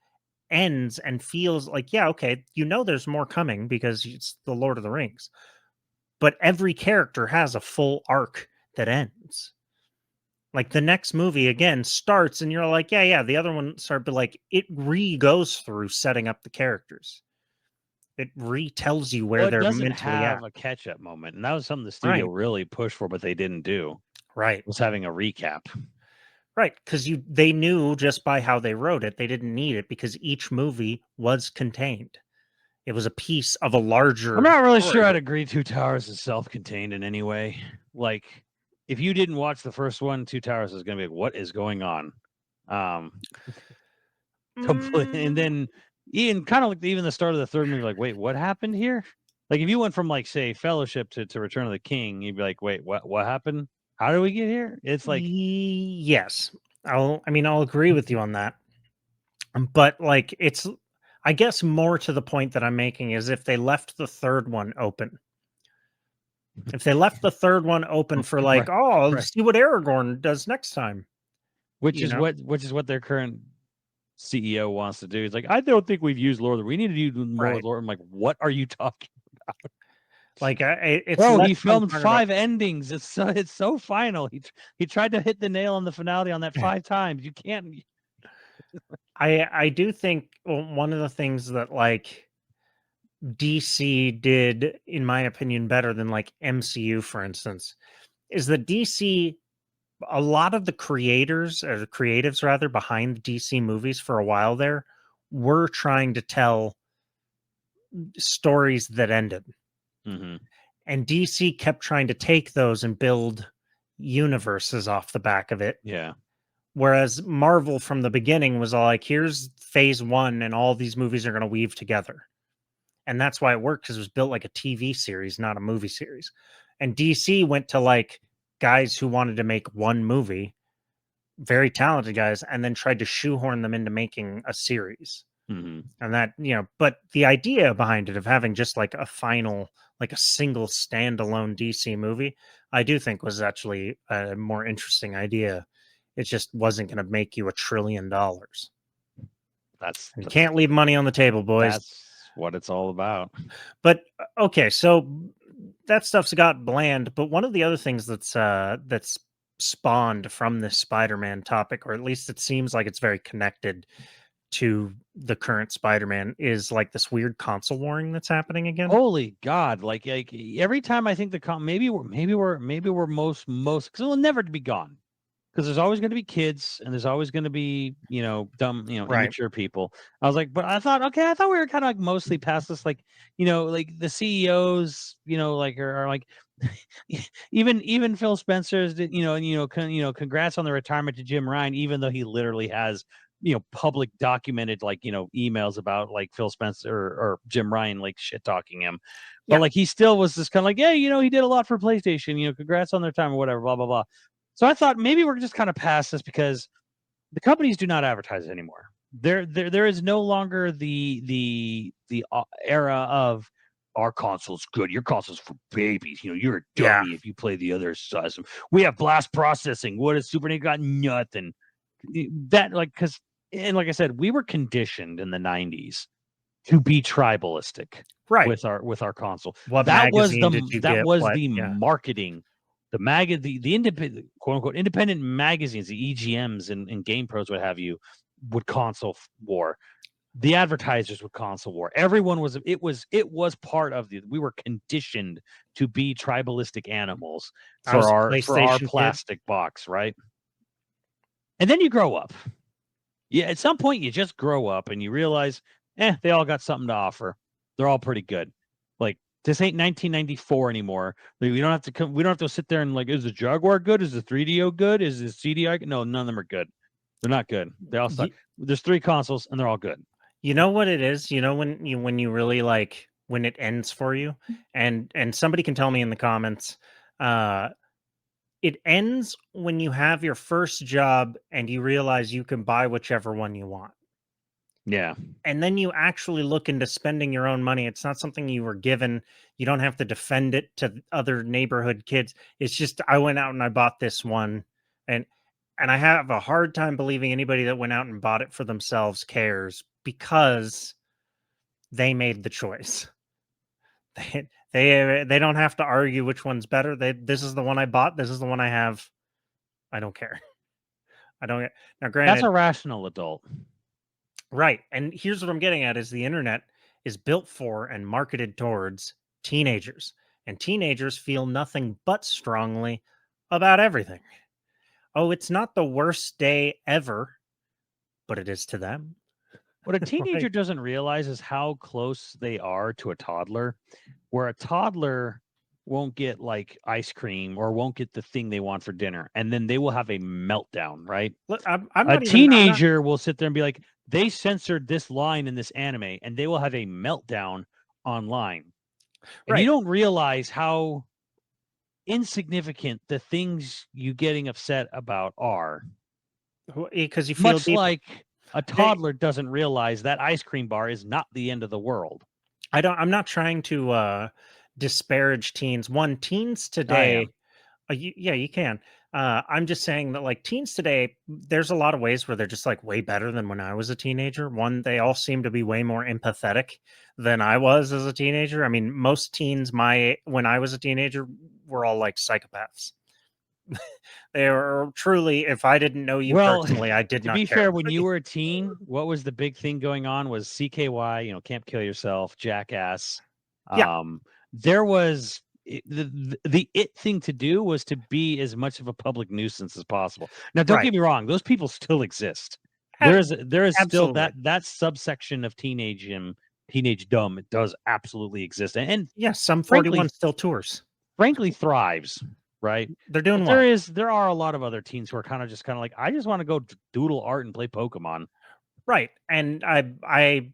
Speaker 3: ends and feels like, yeah, okay, you know there's more coming because it's the Lord of the Rings. But every character has a full arc that ends. Like the next movie again starts and you're like, yeah, the other one started, but like it goes through setting up the characters. It retells you where
Speaker 2: Well, it
Speaker 3: they're
Speaker 2: doesn't
Speaker 3: mentally at.
Speaker 2: have a catch-up moment, and that was something the studio
Speaker 3: Right.
Speaker 2: really pushed for, but they didn't do.
Speaker 3: Right.
Speaker 2: Was having a recap.
Speaker 3: Right. Because they knew just by how they wrote it, they didn't need it because each movie was contained. It was a piece of a larger
Speaker 2: I'm not really
Speaker 3: story.
Speaker 2: sure I'd agree Two Towers is self-contained in any way. Like, if you didn't watch the first one, Two Towers is going to be like, what is going on? And then Ian kind of like even the start of the third movie, like, wait, what happened here? Like, if you went from like say Fellowship to Return of the King, you'd be like, wait, what happened? How did we get here? It's like,
Speaker 3: yes, I'll agree with you on that. But like it's, I guess more to the point that I'm making is if they left the third one open. If they left the third one open for like,
Speaker 2: right,
Speaker 3: oh,
Speaker 2: right.
Speaker 3: see what Aragorn does next time.
Speaker 2: which is what their current CEO wants to do. It's like, I don't think we've used Lord of the We need to do more
Speaker 3: Right.
Speaker 2: Lord. I'm like, what are you talking about?
Speaker 3: Like it's
Speaker 2: Bro,
Speaker 3: less
Speaker 2: he
Speaker 3: fun
Speaker 2: filmed
Speaker 3: talking
Speaker 2: 5 endings. It's so final. He tried to hit the nail on the finale on that 5 times. You can't.
Speaker 3: I do think one of the things that like DC did, in my opinion, better than like MCU, for instance, is that DC, a lot of the creators or the creatives rather behind the DC movies for a while there were trying to tell stories that ended.
Speaker 2: Mhm.
Speaker 3: And DC kept trying to take those and build universes off the back of it.
Speaker 2: Yeah.
Speaker 3: Whereas Marvel from the beginning was all like, here's phase one, and all these movies are going to weave together. And that's why it worked, because it was built like a TV series, not a movie series. And DC went to like guys who wanted to make one movie, very talented guys, and then tried to shoehorn them into making a series.
Speaker 2: Mhm.
Speaker 3: And that, but the idea behind it of having just like a final, like a single standalone DC movie, I do think was actually a more interesting idea. It just wasn't going to make you $1 trillion.
Speaker 2: That's
Speaker 3: You can't leave money on the table, boys.
Speaker 2: That's what it's all about.
Speaker 3: But okay, so that stuff's got bland. But one of the other things that's spawned from this Spider-Man topic, or at least it seems like it's very connected to the current Spider-Man, is like this weird console warring that's happening again.
Speaker 2: Holy God! Like every time I think maybe we're most because it will never be gone. because there's always going to be kids and there's always going to be, dumb, immature people. I was like, but I thought we were kind of like mostly past this, like, like the CEOs, like are like, even Phil Spencer's, congrats on the retirement to Jim Ryan, even though he literally has, public documented, like, emails about like Phil Spencer or Jim Ryan, like shit talking him. But like, he still was just kind of like, yeah, he did a lot for PlayStation, congrats on their time or whatever, blah, blah, blah. So I thought maybe we're just kind of past this because the companies do not advertise anymore. There is no longer the era of our console's good. Your console's for babies. You're a dummy if you play the other system. We have blast processing. What has Super Nintendo got? Nothing. That and like I said, we were conditioned in the 90s to be tribalistic with our console.
Speaker 3: What
Speaker 2: that was
Speaker 3: the
Speaker 2: marketing. The independent, quote unquote, independent magazines, the EGMs and Game Pros, what have you, would console war. The advertisers would console war. Everyone was part of we were conditioned to be tribalistic animals for our plastic box, right? And then you grow up. Yeah, at some point you just grow up and you realize, they all got something to offer. They're all pretty good. Like, this ain't 1994 anymore. We don't have to sit there and like, is the Jaguar good? Is the 3DO good? Is the CDI? No, none of them are good. They're not good. They all suck. There's 3 consoles and they're all good.
Speaker 3: You know what it is? When you really like when it ends for you, and somebody can tell me in the comments, it ends when you have your first job and you realize you can buy whichever one you want.
Speaker 2: Yeah.
Speaker 3: And then you actually look into spending your own money. It's not something you were given. You don't have to defend it to other neighborhood kids. It's just, I went out and I bought this one. And I have a hard time believing anybody that went out and bought it for themselves cares, because they made the choice. They don't have to argue which one's better. This is the one I bought. This is the one I have. I don't care. I don't. Now, granted,
Speaker 2: that's a rational adult.
Speaker 3: Right. And here's what I'm getting at is the internet is built for and marketed towards teenagers. And teenagers feel nothing but strongly about everything. Oh, it's not the worst day ever, but it is to them.
Speaker 2: What a teenager doesn't realize is how close they are to a toddler, where a toddler won't get like ice cream or won't get the thing they want for dinner, and then they will have a meltdown, right?
Speaker 3: Look,
Speaker 2: a teenager will sit there and be like, they censored this line in this anime, and they will have a meltdown online. And you don't realize how insignificant the things you getting upset about are.
Speaker 3: Because you feel
Speaker 2: much like a toddler doesn't realize that ice cream bar is not the end of the world.
Speaker 3: I'm not trying to disparage teens. Teens today, you can. I'm just saying that like teens today, there's a lot of ways where they're just like way better than when I was a teenager. They all seem to be way more empathetic than I was as a teenager. I mean, most teens when I was a teenager were all like psychopaths. They were truly, if I didn't know you personally, I did not care.
Speaker 2: To be fair, when you were a teen, what was the big thing going on was CKY, Can't Kill Yourself, Jackass. There was the it thing to do was to be as much of a public nuisance as possible. Now, don't get me wrong; those people still exist. There is still that subsection of teenage dumb. It does absolutely exist, and
Speaker 3: some 41 still tours.
Speaker 2: Frankly, thrives. Right,
Speaker 3: they're doing well.
Speaker 2: There are a lot of other teens who are kind of like, I just want to go doodle art and play Pokemon.
Speaker 3: Right, and I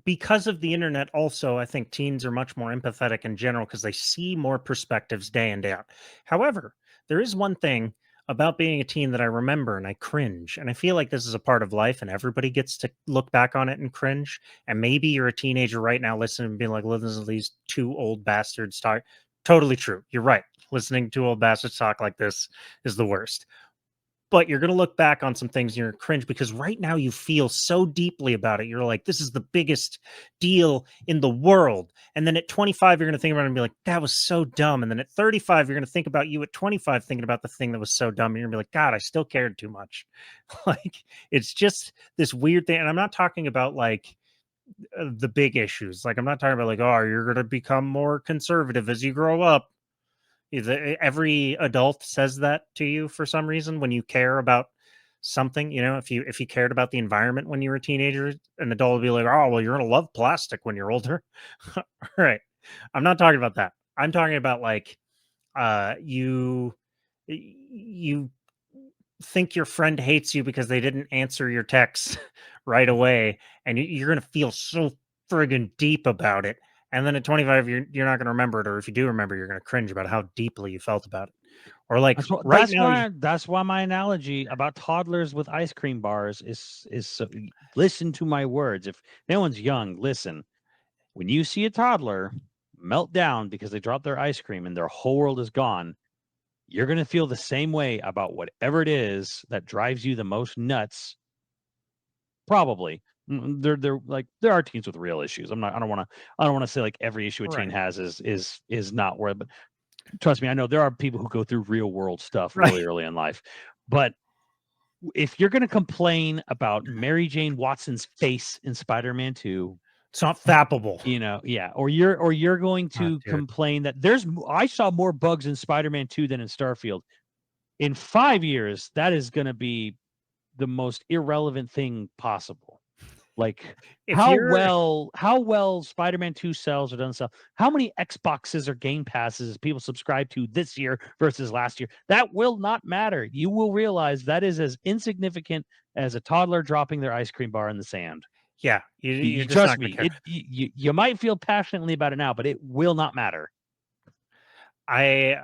Speaker 3: because of the internet also, I think teens are much more empathetic in general because they see more perspectives day in, day out. However, there is one thing about being a teen that I remember and I cringe. And I feel like this is a part of life and everybody gets to look back on it and cringe. And maybe you're a teenager right now listening and being like, listen to these 2 old bastards talk. Totally true. You're right. Listening to old bastards talk like this is the worst. But you're going to look back on some things and you're cringe because right now you feel so deeply about it. You're like, this is the biggest deal in the world. And then at 25, you're going to think about it and be like, that was so dumb. And then at 35, you're going to think about you at 25 thinking about the thing that was so dumb. And you're going to be like, God, I still cared too much. Like, it's just this weird thing. And I'm not talking about like the big issues. Like, I'm not talking about like, oh, you're going to become more conservative as you grow up. Every adult says that to you for some reason when you care about something. If you cared about the environment when you were a teenager, an adult would be like, "Oh, well, you're gonna love plastic when you're older." All right, I'm not talking about that. I'm talking about like you think your friend hates you because they didn't answer your texts right away, and you're gonna feel so friggin' deep about it. And then at 25, you're not gonna remember it, or if you do remember, you're gonna cringe about how deeply you felt about it. Or like right now,
Speaker 2: That's why my analogy about toddlers with ice cream bars is so, listen to my words. If no one's young, listen. When you see a toddler melt down because they dropped their ice cream and their whole world is gone, you're going to feel the same way about whatever it is that drives you the most nuts. Probably. They're like there are teens with real issues. I don't want to say like every issue a teen
Speaker 3: right,
Speaker 2: has is not worth, but trust me, I know there are people who go through real world stuff
Speaker 3: right,
Speaker 2: really early in life. But if you're going to complain about Mary Jane Watson's face in Spider-Man 2,
Speaker 3: it's not fappable.
Speaker 2: yeah, or you're going
Speaker 3: Oh,
Speaker 2: to
Speaker 3: dude.
Speaker 2: complain that I saw more bugs in Spider-Man 2 than in Starfield. In 5 years, that is going to be the most irrelevant thing possible. Like
Speaker 3: If you're
Speaker 2: how well Spider-Man 2 sells or doesn't sell. How many Xboxes or Game Passes people subscribe to this year versus last year? That will not matter. You will realize that is as insignificant as a toddler dropping their ice cream bar in the sand.
Speaker 3: yeah, you're
Speaker 2: You
Speaker 3: just
Speaker 2: trust
Speaker 3: not gonna
Speaker 2: me.
Speaker 3: care.
Speaker 2: You might feel passionately about it now, but it will not matter.
Speaker 3: I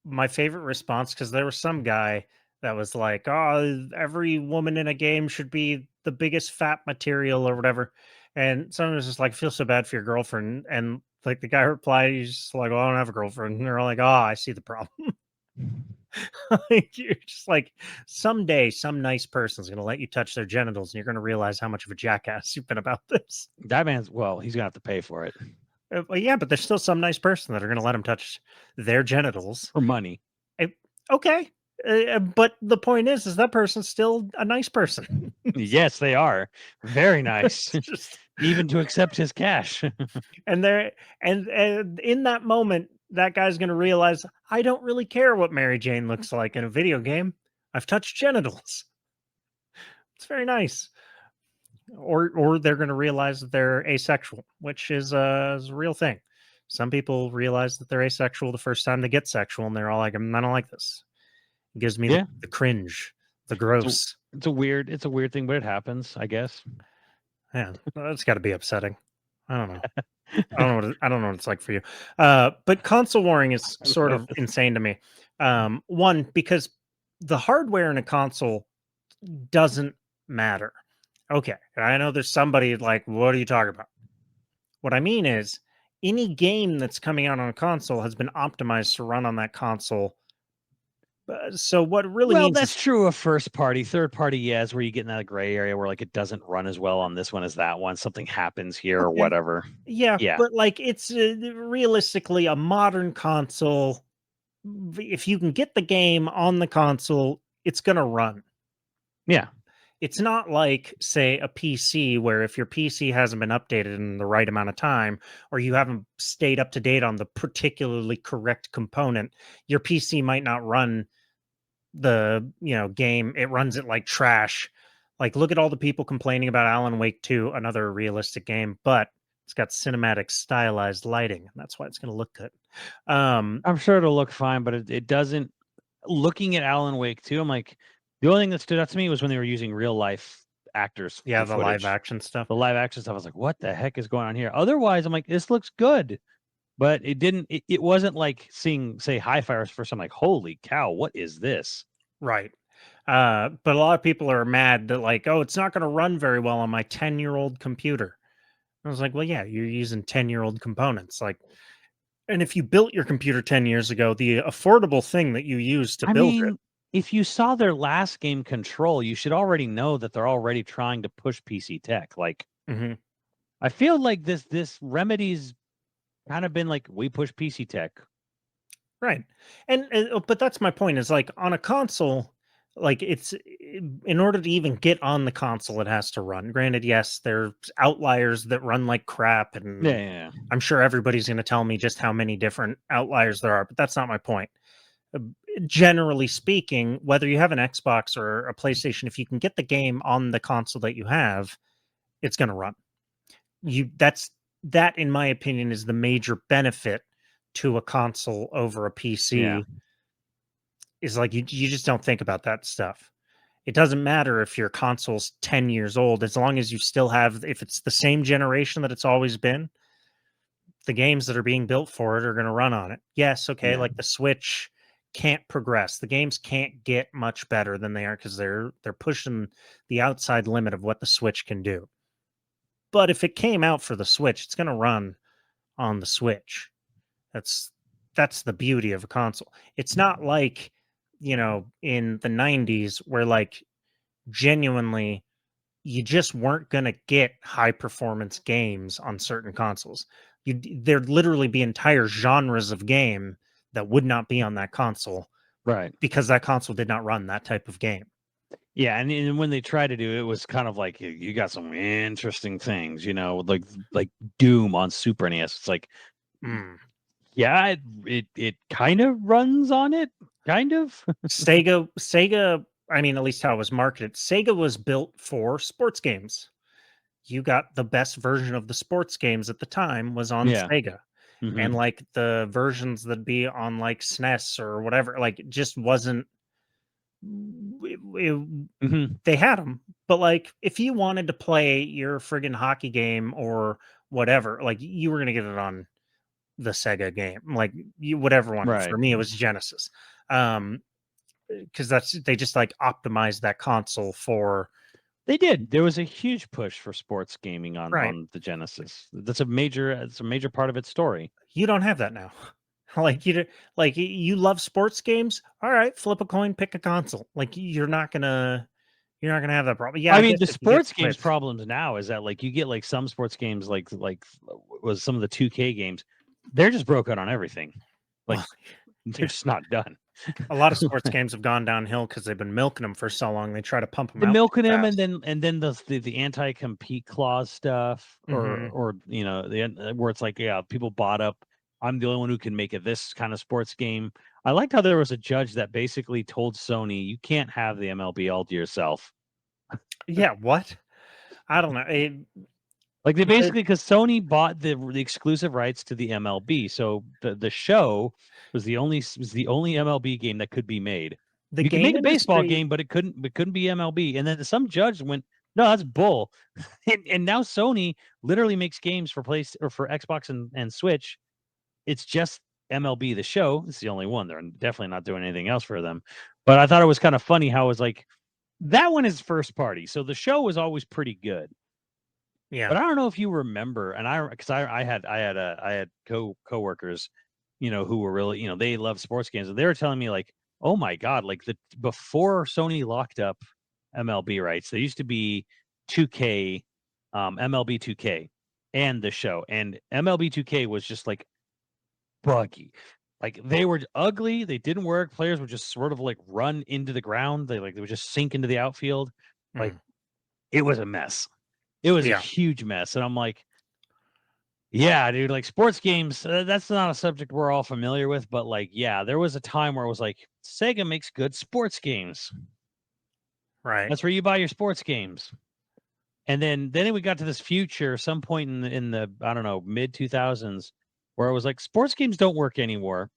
Speaker 3: My favorite response, because there was some guy that was like, "Oh, every woman in a game should be the biggest fat material or whatever," and someone was just like, "Feel so bad for your girlfriend," and like the guy replied, he's just like, "Well, I don't have a girlfriend," and they're like, "Oh, I see the problem." Like, you're just like, someday some nice person's gonna let you touch their genitals, and you're gonna realize how much of a jackass you've been about this.
Speaker 2: That man's well, he's gonna have to pay for it
Speaker 3: Well, yeah, but there's still some nice person that are gonna let him touch their genitals.
Speaker 2: for money.
Speaker 3: Eh, okay, but the point is that person's still a nice person.
Speaker 2: Yes, they are very nice,
Speaker 3: It's just
Speaker 2: even to accept his cash.
Speaker 3: and there and in that moment, that guy's gonna realize, I don't really care what Mary Jane looks like in a video game. I've touched genitals. It's very nice. Or they're gonna realize that they're asexual, which is a real thing. Some people realize that they're asexual the first time they get sexual, and they're all like, I don't like this. It gives me
Speaker 2: Yeah,
Speaker 3: the cringe, the
Speaker 2: it's a,
Speaker 3: gross.
Speaker 2: it's a weird thing, but it happens, I guess.
Speaker 3: Yeah, that's got to be upsetting. I don't know. I don't know what it's like for you. But console warring is
Speaker 2: I don't
Speaker 3: sort
Speaker 2: know.
Speaker 3: of insane to me. One, because the hardware in a console doesn't matter. Okay, I know there's somebody like, what are you talking about? What I mean is, any game that's coming out on a console has been optimized to run on that console. So what it really
Speaker 2: Well,
Speaker 3: means
Speaker 2: that's
Speaker 3: is,
Speaker 2: true of first party. Third party, yeah, is where you get in that gray area where like it doesn't run as well on this one as that one. Something happens here or
Speaker 3: okay,
Speaker 2: whatever.
Speaker 3: yeah,
Speaker 2: Yeah,
Speaker 3: but like it's realistically a modern console. If you can get the game on the console, it's going to run.
Speaker 2: yeah.
Speaker 3: It's not like, say, a PC where if your PC hasn't been updated in the right amount of time, or you haven't stayed up to date on the particularly correct component, your PC might not run the game. It runs it like trash. Like, look at all the people complaining about Alan Wake 2, another realistic game, but it's got cinematic stylized lighting, and that's why it's going to look good.
Speaker 2: I'm sure it'll look fine, but it doesn't. Looking at Alan Wake too, I'm like, the only thing that stood out to me was when they were using real life actors
Speaker 3: Yeah,
Speaker 2: for
Speaker 3: the live
Speaker 2: footage.
Speaker 3: action stuff.
Speaker 2: The live action stuff, I was like, what the heck is going on here? Otherwise, I'm like, this looks good. But it didn't, it wasn't like seeing, say, Hi-Fi for some like, holy cow, what is this?
Speaker 3: Right. But a lot of people are mad that, like, oh, it's not going to run very well on my 10-year-old computer. I was like, well, yeah, you're using 10-year-old components. Like, and if you built your computer 10 years ago, the affordable thing that you used to
Speaker 2: I
Speaker 3: build it.
Speaker 2: mean, if you saw their last game Control, you should already know that they're already trying to push PC tech. Like,
Speaker 3: Mhm.
Speaker 2: I feel like this Remedy's kind of been like, we push PC tech.
Speaker 3: Right. And but that's my point is, like, on a console, like it's in order to even get on the console, it has to run. Granted, yes, there's outliers that run like crap, and
Speaker 2: Yeah.
Speaker 3: I'm sure everybody's going to tell me just how many different outliers there are, but that's not my point. Uh, Generally speaking, whether you have an Xbox or a PlayStation, if you can get the game on the console that you have, it's going to run. That in my opinion is the major benefit to a console over a
Speaker 2: Yeah.
Speaker 3: PC. Is like you just don't think about that stuff. It doesn't matter if your console's 10 years old, as long as you still have, if it's the same generation that it's always been, the games that are being built for it are going to run on it. Yes, okay,
Speaker 2: Yeah.
Speaker 3: like the Switch can't progress. The games can't get much better than they are because they're pushing the outside limit of what the Switch can do. But if it came out for the Switch, it's going to run on the Switch. That's that's the beauty of a console. It's not like, in the 90s where like genuinely you just weren't going to get high performance games on certain consoles. There'd literally be entire genres of game that would not be on that console
Speaker 2: Right.
Speaker 3: because that console did not run that type of game.
Speaker 2: Yeah, and when they tried to do it, it was kind of like you got some interesting things, like Doom on Super NES. It's like,
Speaker 3: Mm.
Speaker 2: yeah, it kind of runs on it, kind of.
Speaker 3: Sega, I mean, at least how it was marketed, Sega was built for sports games. You got the best version of the sports games at the time was on
Speaker 2: Yeah.
Speaker 3: Sega. And
Speaker 2: Hmm.
Speaker 3: like the versions that be on like SNES or whatever, like it just wasn't
Speaker 2: Hmm.
Speaker 3: they had them. But like if you wanted to play your friggin' hockey game or whatever, like you were gonna get it on the Sega game, like you whatever one.
Speaker 2: Right.
Speaker 3: For me, it was Genesis. Because they just like optimized that console for
Speaker 2: They did. There was a huge push for sports gaming on
Speaker 3: right.
Speaker 2: on the Genesis. It's a major part of its story.
Speaker 3: You don't have that now. Like you love sports games. All right, flip a coin, pick a console. Like you're not gonna have that problem. Yeah,
Speaker 2: I
Speaker 3: I
Speaker 2: mean,
Speaker 3: guess
Speaker 2: the
Speaker 3: if you get
Speaker 2: sports games
Speaker 3: Switch.
Speaker 2: problems now is that like you get like some sports games like was some of the 2K games, they're just broken on everything. Like
Speaker 3: Well,
Speaker 2: they're
Speaker 3: yeah,
Speaker 2: just not done.
Speaker 3: a lot of sports games have gone downhill because they've been milking them for so long. They try to pump them
Speaker 2: The
Speaker 3: out too
Speaker 2: milking him, and
Speaker 3: fast.
Speaker 2: then the anti-compete clause stuff, or
Speaker 3: Hmm.
Speaker 2: where it's like, yeah, people bought up. I'm the only one who can make it this kind of sports game. I liked how there was a judge that basically told Sony, you can't have the MLB all to yourself.
Speaker 3: Yeah, what? I don't know.
Speaker 2: Like they
Speaker 3: The
Speaker 2: basically, because Sony bought the exclusive rights to the MLB, so the show was the only MLB game that could be made.
Speaker 3: the
Speaker 2: You could
Speaker 3: game
Speaker 2: make a baseball
Speaker 3: industry,
Speaker 2: game, but it couldn't be MLB. And then some judge went, no, that's bull. And now Sony literally makes games for place or for Xbox and Switch. It's just MLB the show. It's the only one. They're definitely not doing anything else for them. But I thought it was kind of funny how it was like that one is first party, so the show was always pretty good.
Speaker 3: yeah,
Speaker 2: But I don't know if you remember, and because I had coworkers, who were really, they love sports games, and they were telling me like, oh my god, like the before Sony locked up MLB rights, there used to be 2K, MLB 2K, and the show, and MLB 2K was just like buggy. Like they were ugly, they didn't work. Players would just sort of like run into the ground. They would just sink into the outfield. Like
Speaker 3: mm,
Speaker 2: it was a mess. It was a
Speaker 3: yeah.
Speaker 2: huge mess, and I'm like, yeah, dude, like sports games, that's not a subject we're all familiar with, but like, yeah, there was a time where it was like Sega makes good sports games.
Speaker 3: Right.
Speaker 2: That's where you buy your sports games. And then we got to this future, some point in the I don't know, mid 2000s, where it was like sports games don't work anymore,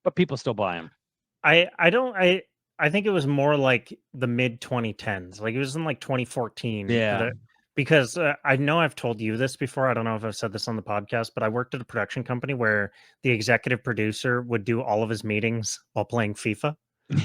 Speaker 2: but people still buy them.
Speaker 3: I don't I think it was more like the mid 2010s. Like it was in like 2014
Speaker 2: Yeah.
Speaker 3: because I know I've told you this before. I don't know if I've said this on the podcast, but I worked at a production company where the executive producer would do all of his meetings while playing FIFA.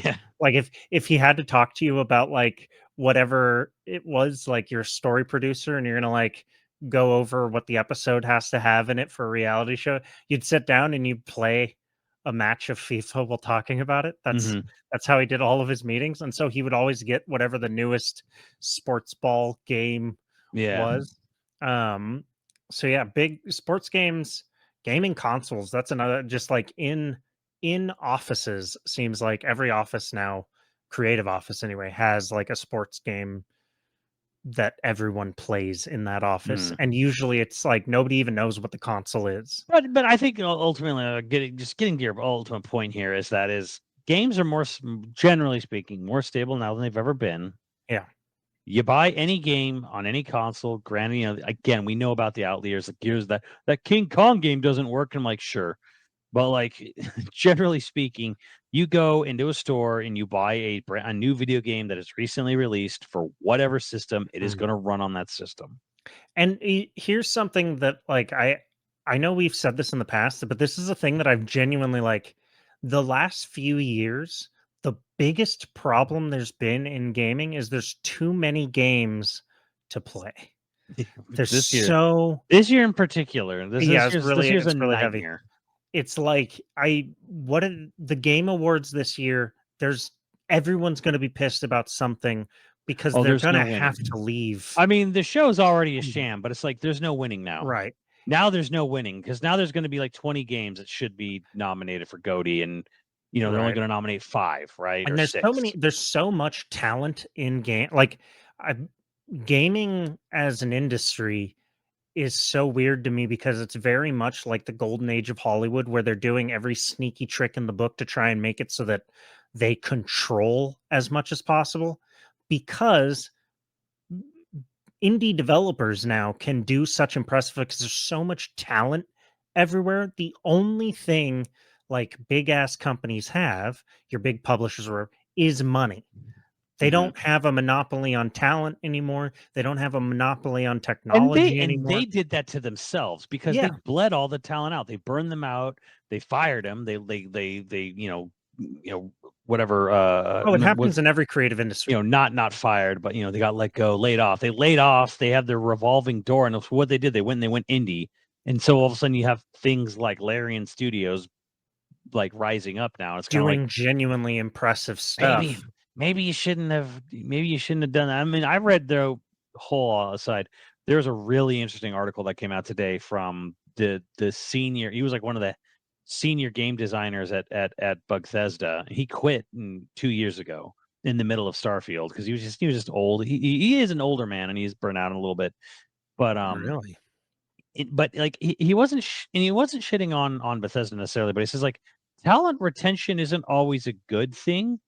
Speaker 2: Yeah.
Speaker 3: Like if he had to talk to you about like whatever it was, like your story producer, and you're gonna like go over what the episode has to have in it for a reality show, you'd sit down and you'd play a match of FIFA while talking about it.
Speaker 2: Hmm.
Speaker 3: That's how he did all of his meetings. And so he would always get whatever the newest sports ball game
Speaker 2: Yeah.
Speaker 3: was. Um so yeah, big sports games, gaming consoles, that's another, just like in offices, seems like every office now creative office anyway, has like a sports game that everyone plays in that office,
Speaker 2: Hmm.
Speaker 3: and usually it's like nobody even knows what the console is.
Speaker 2: But I think ultimately, getting to your ultimate point here is games are generally speaking, more stable now than they've ever been.
Speaker 3: Yeah.
Speaker 2: You buy any game on any console, granted, you know, again, we know about the outliers. Like, here's that King Kong game doesn't work. And I'm like, sure. But like, generally speaking, you go into a store and you buy a new video game that is recently released for whatever system, it is
Speaker 3: Mm.
Speaker 2: going to run on that system.
Speaker 3: And here's something that like I know we've said this in the past, but this is a thing that I've genuinely like the last few years, the biggest problem there's been in gaming is there's too many games to play. There's
Speaker 2: This year in particular,
Speaker 3: yeah,
Speaker 2: this year's a
Speaker 3: it's really heavy.
Speaker 2: nightmare.
Speaker 3: It's like what did the Game Awards this year, there's everyone's going to be pissed about something because they're
Speaker 2: There's
Speaker 3: going
Speaker 2: no
Speaker 3: to
Speaker 2: winning.
Speaker 3: have to leave.
Speaker 2: I mean, the show's already a sham, but it's like there's no winning now.
Speaker 3: Right.
Speaker 2: Now there's no winning because now there's going to be like 20 games that should be nominated for GOTY, and you know they're only
Speaker 3: Right.
Speaker 2: going to nominate 5, right?
Speaker 3: And
Speaker 2: Or
Speaker 3: there's
Speaker 2: 6.
Speaker 3: there's so much talent in game. Like gaming as an industry is so weird to me because it's very much like the golden age of Hollywood where they're doing every sneaky trick in the book to try and make it so that they control as much as possible, because indie developers now can do such impressive because there's so much talent everywhere. The only thing like big ass companies have, your big publishers or is money. They don't have a monopoly on talent anymore. They don't have a monopoly on technology
Speaker 2: And
Speaker 3: anymore.
Speaker 2: they did that to themselves because
Speaker 3: Yeah.
Speaker 2: they bled all the talent out. They burned them out. They fired them. They whatever.
Speaker 3: Oh, it happens in every creative industry.
Speaker 2: Not fired, but they got let go, laid off. They laid off. They have their revolving door, and that's what they did. They went indie, and so all of a sudden you have things like Larian Studios like rising up now. It's kind of like
Speaker 3: Doing genuinely impressive stuff.
Speaker 2: maybe you shouldn't have done that. I mean, I read the whole aside. There's a really interesting article that came out today from the senior. He was like one of the senior game designers at Bethesda. He quit 2 years ago in the middle of Starfield because he was just old. He is an older man and he's burnt out a little bit. But
Speaker 3: Really?
Speaker 2: but like he wasn't shitting on Bethesda necessarily, but he says like talent retention isn't always a good thing.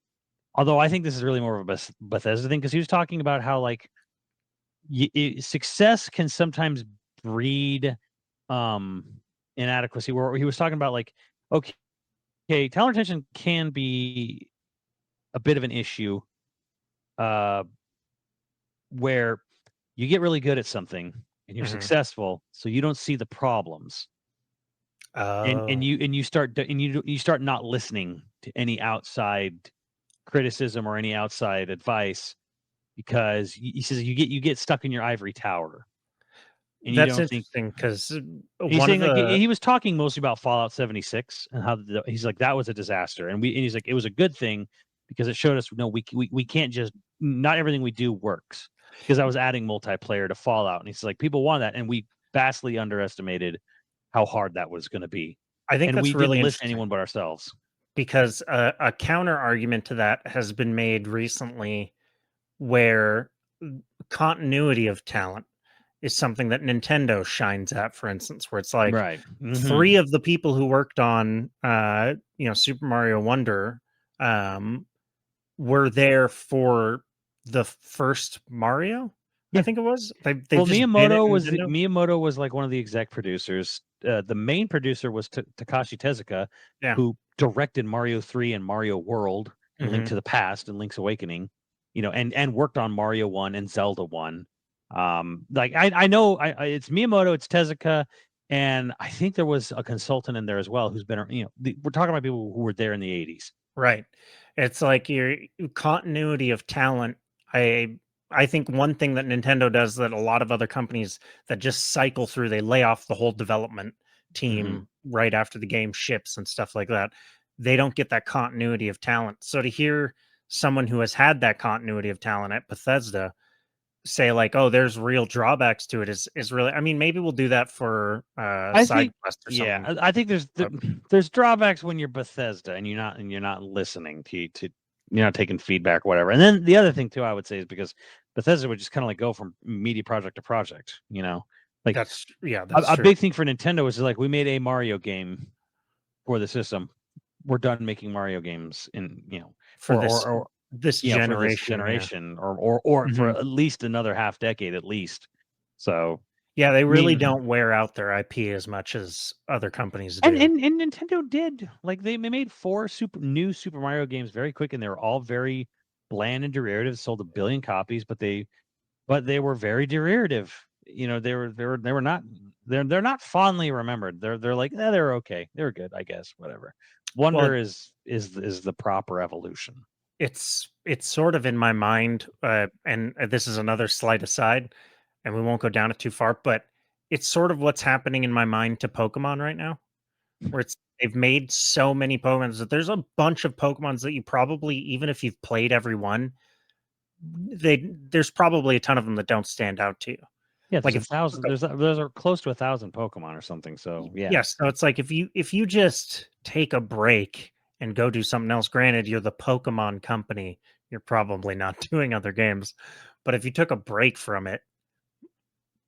Speaker 2: Although I think this is really more of a Bethesda thing because he was talking about how like success can sometimes breed inadequacy. Where he was talking about like, okay, talent retention can be a bit of an issue where you get really good at something and you're successful, so you don't see the problems. And you start not listening to any outside criticism or any outside advice because he says you get stuck in your ivory tower and you
Speaker 3: That's
Speaker 2: don't think
Speaker 3: interesting because
Speaker 2: he's
Speaker 3: one of
Speaker 2: saying like
Speaker 3: the
Speaker 2: he was talking mostly about Fallout 76 and how he's like that was a disaster and he's like it was a good thing because it showed us no we can't just not everything we do works because I was adding multiplayer to Fallout and he's like people want that and we vastly underestimated how hard that was going to be.
Speaker 3: I think
Speaker 2: And
Speaker 3: that's
Speaker 2: we
Speaker 3: really
Speaker 2: didn't listen to
Speaker 3: interesting
Speaker 2: anyone but ourselves.
Speaker 3: because a counter argument to that has been made recently where continuity of talent is something that Nintendo shines at, for instance, where it's like
Speaker 2: Right.
Speaker 3: 3 of the people who worked on Super Mario Wonder were there for the first Mario. I think it was. They've just been at Nintendo.
Speaker 2: Miyamoto was like one of the exec producers. The main producer was Takashi Tezuka,
Speaker 3: Yeah.
Speaker 2: who directed Mario 3 and Mario World, and Link to the Past and Link's Awakening, and worked on Mario 1 and Zelda 1. Like I know it's Miyamoto, it's Tezuka, and I think there was a consultant in there as well who's been, we're talking about people who were there in the 80s.
Speaker 3: Right. It's like your continuity of talent. I think one thing that Nintendo does that a lot of other companies that just cycle through, they lay off the whole development team right after the game ships and stuff like that. They don't get that continuity of talent. So to hear someone who has had that continuity of talent at Bethesda say like, "Oh, there's real drawbacks to it," is really. I mean, maybe we'll do that for side quest or something.
Speaker 2: Yeah, I think there's drawbacks when you're Bethesda and you're not listening to you're not taking feedback, whatever. And then the other thing too, I would say, is because Bethesda would just kind of like go from media project to project. Like
Speaker 3: That's
Speaker 2: a
Speaker 3: true.
Speaker 2: big thing for Nintendo is like, we made a Mario game for the system. We're done making Mario games
Speaker 3: For
Speaker 2: or
Speaker 3: this
Speaker 2: or
Speaker 3: this
Speaker 2: for this
Speaker 3: generation,
Speaker 2: generation, or for
Speaker 3: Mhm.
Speaker 2: at least another half decade at least. So
Speaker 3: Yeah, they
Speaker 2: I
Speaker 3: really
Speaker 2: mean,
Speaker 3: don't wear out their IP as much as other companies
Speaker 2: and,
Speaker 3: do.
Speaker 2: and and Nintendo did, like, they made 4 new Super Mario games very quick, and they were all very bland and derivative. Sold 1 billion copies, but they were very derivative. They were not, they're not fondly remembered. They're like, they're okay, they're good, I guess, whatever.
Speaker 3: Well,
Speaker 2: Wonder is the proper evolution.
Speaker 3: it's sort of in my mind, and this is another slight aside, and we won't go down it too far, but it's sort of what's happening in my mind to Pokemon right now, where they've made so many Pokemons that there's a bunch of Pokemons that you probably, even if you've played every one, there's probably a ton of them that don't stand out to you.
Speaker 2: Yeah,
Speaker 3: Like
Speaker 2: there's a
Speaker 3: if you
Speaker 2: thousand.
Speaker 3: took
Speaker 2: There's close to 1,000 Pokemon or something. So yeah.
Speaker 3: Yes, so it's like if you just take a break and go do something else, granted you're the Pokemon company, you're probably not doing other games, but if you took a break from it,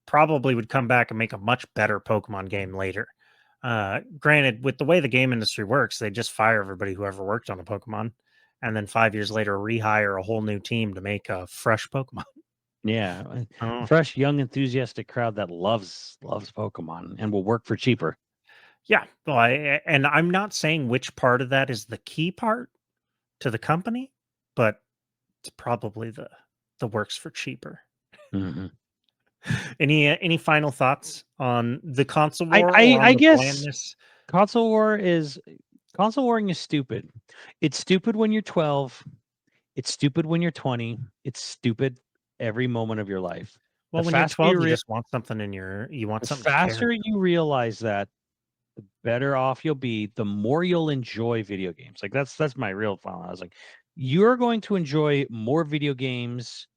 Speaker 3: probably would come back and make a much better Pokemon game later. Granted, with the way the game industry works, they just fire everybody who ever worked on a Pokemon, and then 5 years later rehire a whole new team to make a fresh Pokemon.
Speaker 2: Yeah,
Speaker 3: Oh,
Speaker 2: fresh, young, enthusiastic crowd that loves Pokemon and will work for cheaper.
Speaker 3: yeah. Well, and I'm not saying which part of that is the key part to the company, but it's probably the works for cheaper.
Speaker 2: hmm
Speaker 3: Any final thoughts on the console
Speaker 2: I,
Speaker 3: war
Speaker 2: I
Speaker 3: or on
Speaker 2: I
Speaker 3: the
Speaker 2: guess
Speaker 3: blandness?
Speaker 2: console warring is stupid. It's stupid when you're 12. It's stupid when you're 20. It's stupid every moment of your life.
Speaker 3: Well,
Speaker 2: The
Speaker 3: when you're
Speaker 2: faster you
Speaker 3: 12, you
Speaker 2: rea-
Speaker 3: just want something you want
Speaker 2: the
Speaker 3: something to care
Speaker 2: faster
Speaker 3: about.
Speaker 2: you realize that, the better off you'll be, the more you'll enjoy video games. Like, that's my real final. I was like, you're going to enjoy more video games,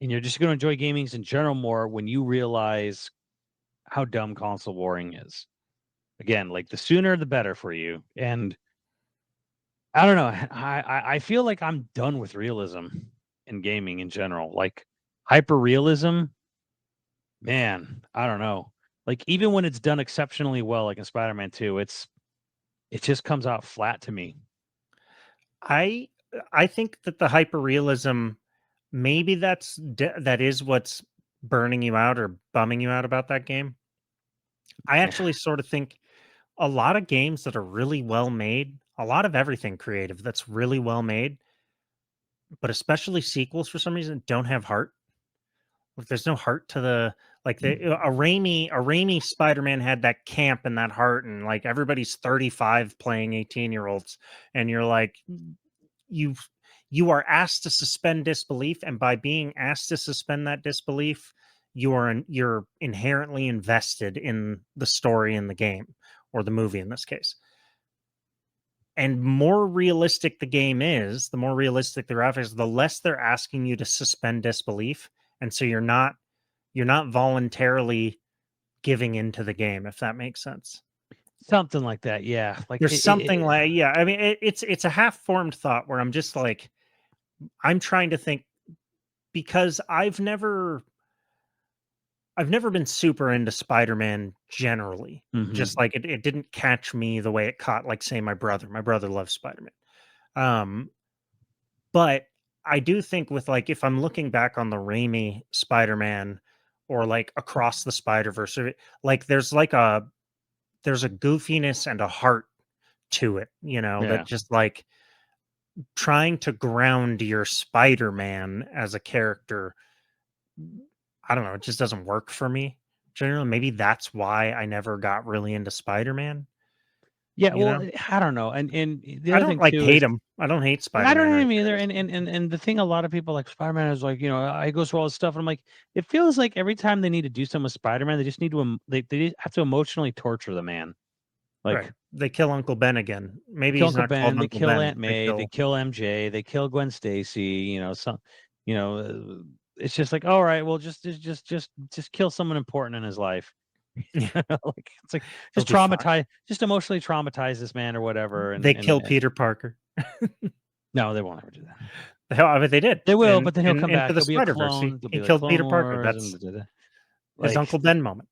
Speaker 2: and you're just going to enjoy gamings in general more when you realize how dumb console warring is. Again, like, the sooner the better for you. And I don't know. I feel like I'm done with realism in gaming in general. Like, hyper realism, man, I don't know. Like, even when it's done exceptionally well, like in Spider-Man 2, it just comes out flat to me.
Speaker 3: I I think that the hyper realism, maybe that is what's burning you out or bumming you out about that game. I
Speaker 2: Yeah.
Speaker 3: actually sort of think a lot of games that are really well made, a lot of everything creative that's really well made, but especially sequels for some reason don't have heart. Like, there's no heart to the like the a Raimi Spider-Man had that camp and that heart, and like everybody's 35 playing 18-year-olds, and you're like, you you are asked to suspend disbelief, and by being asked to suspend that disbelief, you're inherently invested in the story in the game or the movie in this case. And more realistic the game is, the more realistic the graphics, the less they're asking you to suspend disbelief, and so you're not voluntarily giving into the game, if that makes sense.
Speaker 2: Something like that, yeah. Like,
Speaker 3: There's something like, yeah, I mean, it's a half-formed thought where I'm just like, I'm trying to think, because I've never been super into Spider-Man generally.
Speaker 2: Mhm.
Speaker 3: Just like it didn't catch me the way it caught, like, say, my brother. My brother loves Spider-Man. Um, but I do think with, like, if I'm looking back on the Raimi Spider-Man or like Across the Spider-Verse, or like there's a goofiness and a heart to it, that
Speaker 2: Yeah.
Speaker 3: just like trying to ground your Spider-Man as a character. I don't know, it just doesn't work for me generally. Maybe that's why I never got really into Spider-Man,
Speaker 2: Yeah,
Speaker 3: you know?
Speaker 2: well, I don't know, and the
Speaker 3: I
Speaker 2: other
Speaker 3: don't
Speaker 2: thing
Speaker 3: like
Speaker 2: too
Speaker 3: hate
Speaker 2: is,
Speaker 3: him. I don't hate
Speaker 2: I don't
Speaker 3: Spider-Man or
Speaker 2: hate him
Speaker 3: anything. I
Speaker 2: either,
Speaker 3: just
Speaker 2: and the thing, a lot of people like Spider-Man is like, he goes through all this stuff, and I'm like, it feels like every time they need to do something with Spider-Man, they just need to they have to emotionally torture the man.
Speaker 3: right.
Speaker 2: Like,
Speaker 3: They kill Uncle Ben again.
Speaker 2: they
Speaker 3: Maybe
Speaker 2: kill
Speaker 3: he's
Speaker 2: Uncle
Speaker 3: not called
Speaker 2: Ben, they
Speaker 3: Uncle
Speaker 2: kill
Speaker 3: Ben,
Speaker 2: Aunt
Speaker 3: but they
Speaker 2: May, they
Speaker 3: kill
Speaker 2: kill MJ, they kill Gwen Stacy. You know, it's just like, all right, well, just kill someone important in his life.
Speaker 3: Yeah,
Speaker 2: Like, it's like,
Speaker 3: he'll be fine.
Speaker 2: just emotionally traumatize this man or whatever,
Speaker 3: They
Speaker 2: and
Speaker 3: kill Peter Parker.
Speaker 2: No, they won't ever do that.
Speaker 3: The hell, I mean, they did.
Speaker 2: They will,
Speaker 3: in-
Speaker 2: but then he'll
Speaker 3: in-
Speaker 2: come
Speaker 3: into
Speaker 2: back.
Speaker 3: the
Speaker 2: He'll be a
Speaker 3: Spider-Verse.
Speaker 2: clone.
Speaker 3: He
Speaker 2: He'll be like
Speaker 3: killed
Speaker 2: Clone
Speaker 3: Peter Parker.
Speaker 2: Wars
Speaker 3: That's
Speaker 2: and
Speaker 3: his Uncle Ben moment.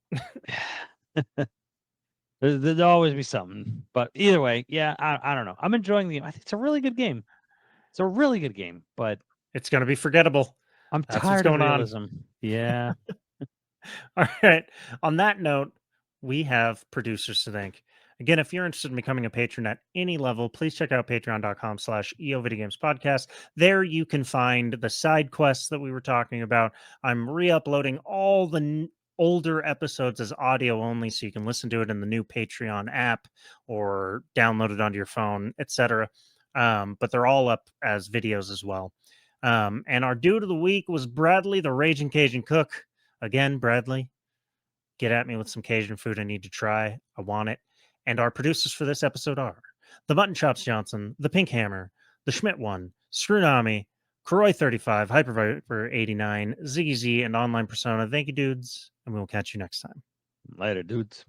Speaker 2: There'll always be something. But either way, yeah, I don't know. I'm enjoying the game. I think it's a really good game. It's a really good game, but
Speaker 3: It's going to be forgettable.
Speaker 2: I'm
Speaker 3: That's what's
Speaker 2: tired of
Speaker 3: going on.
Speaker 2: realism. Yeah.
Speaker 3: All right. On that note, we have producers to thank. Again, if you're interested in becoming a patron at any level, please check out patreon.com/YoVideogames podcast. There you can find the side quests that we were talking about. I'm re-uploading all the older episodes as audio only, so you can listen to it in the new Patreon app or download it onto your phone, etc. But they're all up as videos as well. And our dude of the week was Bradley, the Raging Cajun Cook. Again, Bradley, get at me with some Cajun food I need to try. I want it. And our producers for this episode are the Mutton Chops Johnson, the Pink Hammer, the Schmidt One, Screwnomi, Kroy35, Hyperviper 89, Ziggy Z, and Online Persona. Thank you, dudes, and we will catch you next time.
Speaker 2: Later, dudes.